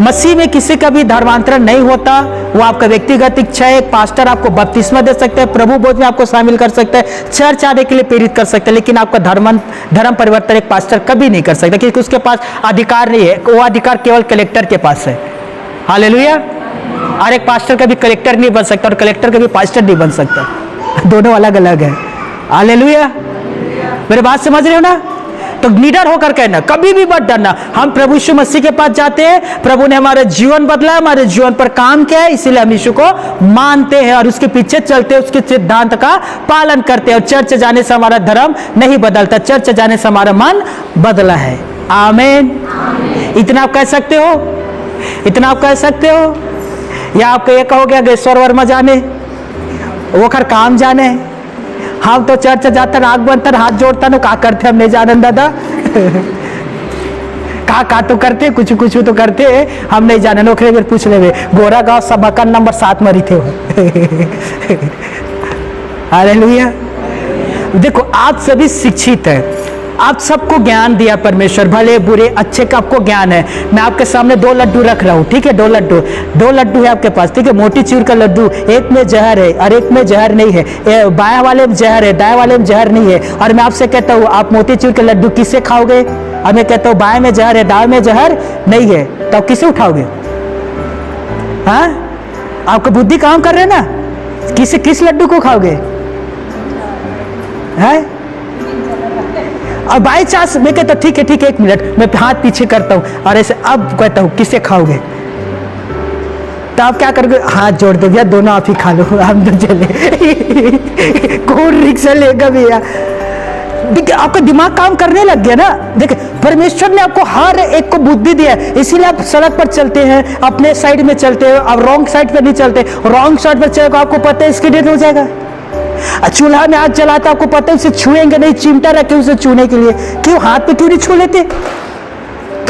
मसीह में किसी का भी धर्मांतरण नहीं होता, वो आपका व्यक्तिगत इच्छा है। एक पास्टर आपको बपतिस्मा दे सकते हैं, प्रभु बोध में आपको शामिल कर सकते हैं, चर्च आने के लिए प्रेरित कर सकते हैं, लेकिन आपका धर्म परिवर्तन एक पास्टर कभी नहीं कर सकता, क्योंकि उसके पास अधिकार नहीं है। वो अधिकार केवल कलेक्टर के पास है। हालेलुया। और एक पास्टर कभी कलेक्टर नहीं बन सकता और कलेक्टर कभी पास्टर नहीं बन सकता, दोनों अलग अलग है। हालेलुया। मेरे बात समझ रहे हो ना। तो निडर होकर कहना, कभी भी मत डरना। हम प्रभु यीशु मसीह के पास जाते हैं, प्रभु ने हमारा जीवन बदला, हमारे जीवन पर काम किया है, इसीलिए हम यीशु को मानते हैं और उसके पीछे चलते हैं, उसके सिद्धांत का पालन करते हैं। और चर्च जाने से हमारा धर्म नहीं बदलता, चर्च जाने से हमारा मन बदला है। आमीन। इतना आप कह सकते हो, इतना आप कह सकते हो। या आप ये कहोगे अगेश्वर वर्मा जाने, वो खर काम जाने, हम तो चर्च जाता, आग बनता, हाथ जोड़ता ना, का करते हम नहीं जानन दादा का तो करते, कुछ कुछ तो करते, हम नहीं जाने। नौकरी में पूछ ले, गोरा गांव सबका नंबर 7 मरी थे। हालेलुया। देखो आप सभी शिक्षित हैं, आप सबको ज्ञान दिया परमेश्वर, भले बुरे अच्छे का आपको ज्ञान है। मैं आपके सामने 2 लड्डू रख रहा हूँ, ठीक है। 2 लड्डू है आपके पास, ठीक है। मोटी चूर का लड्डू, एक में जहर है और एक में जहर नहीं है। बाएं वाले में जहर है, दाएं वाले में जहर नहीं है। और मैं आपसे कहता हूँ, आप मोती चूर के लड्डू किससे खाओगे? और मैं कहता हूँ बाएं में जहर है, दाएं में जहर नहीं है, तो आप किसे उठाओगे? हाँ, आपका बुद्धि काम कर रहे है ना, किस लड्डू को खाओगे? है? और बाई चांस मैं कहता ठीक है 1 मिनट, मैं हाथ पीछे करता हूं और ऐसे अब कहता हूं किसे खाओगे? तो आप क्या करोगे? हाथ जोड़ दो भैया, दोनों आप ही खा लो, हम तो चले। कौन रिक्शा लेगा भैया? देखिए आपका दिमाग काम करने लग गया ना। देखिए परमेश्वर ने आपको हर एक को बुद्धि दिया है, इसीलिए आप सड़क पर चलते हैं, अपने साइड में चलते हैं, अब रॉन्ग साइड पर नहीं चलते। रॉन्ग साइड पर चलेगा आपको पता है इसकी डेथ हो जाएगा। चूल्हा में आग जलाता, आपको पता है उसे छुएंगे नहीं, चिमटा रखे उसे छूने के लिए, क्यों? हाथ पे क्यों नहीं छू लेते?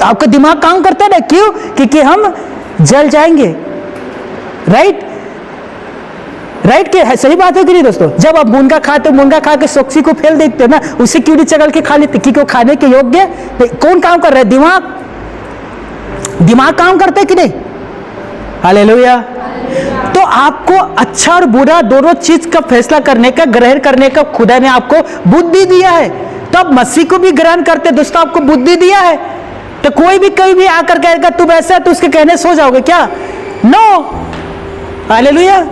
आपका दिमाग काम करता है ना, क्यों? क्योंकि हम जल जाएंगे। राइट के सही बात है कि नहीं दोस्तों? जब आप मुनगा खाते, मुनगा खा के सोक्सी को फेल देखते हो ना, उसे क्यों नहीं चगल के खा लेते? क्योंकि वो खाने के योग्य नहीं। कौन काम कर रहा है? दिमाग काम करता है कि नहीं? हालेलुया। तो आपको अच्छा और बुरा दोनों चीज का फैसला करने का, ग्रहण करने का खुदा ने आपको बुद्धि दिया है। तो आप मसीह को भी ग्रहण करते दोस्तों, आपको बुद्धि दिया है। तो कोई भी आकर कहेगा तुम ऐसा, तो उसके कहने सो जाओगे क्या? नो। हालेलुया।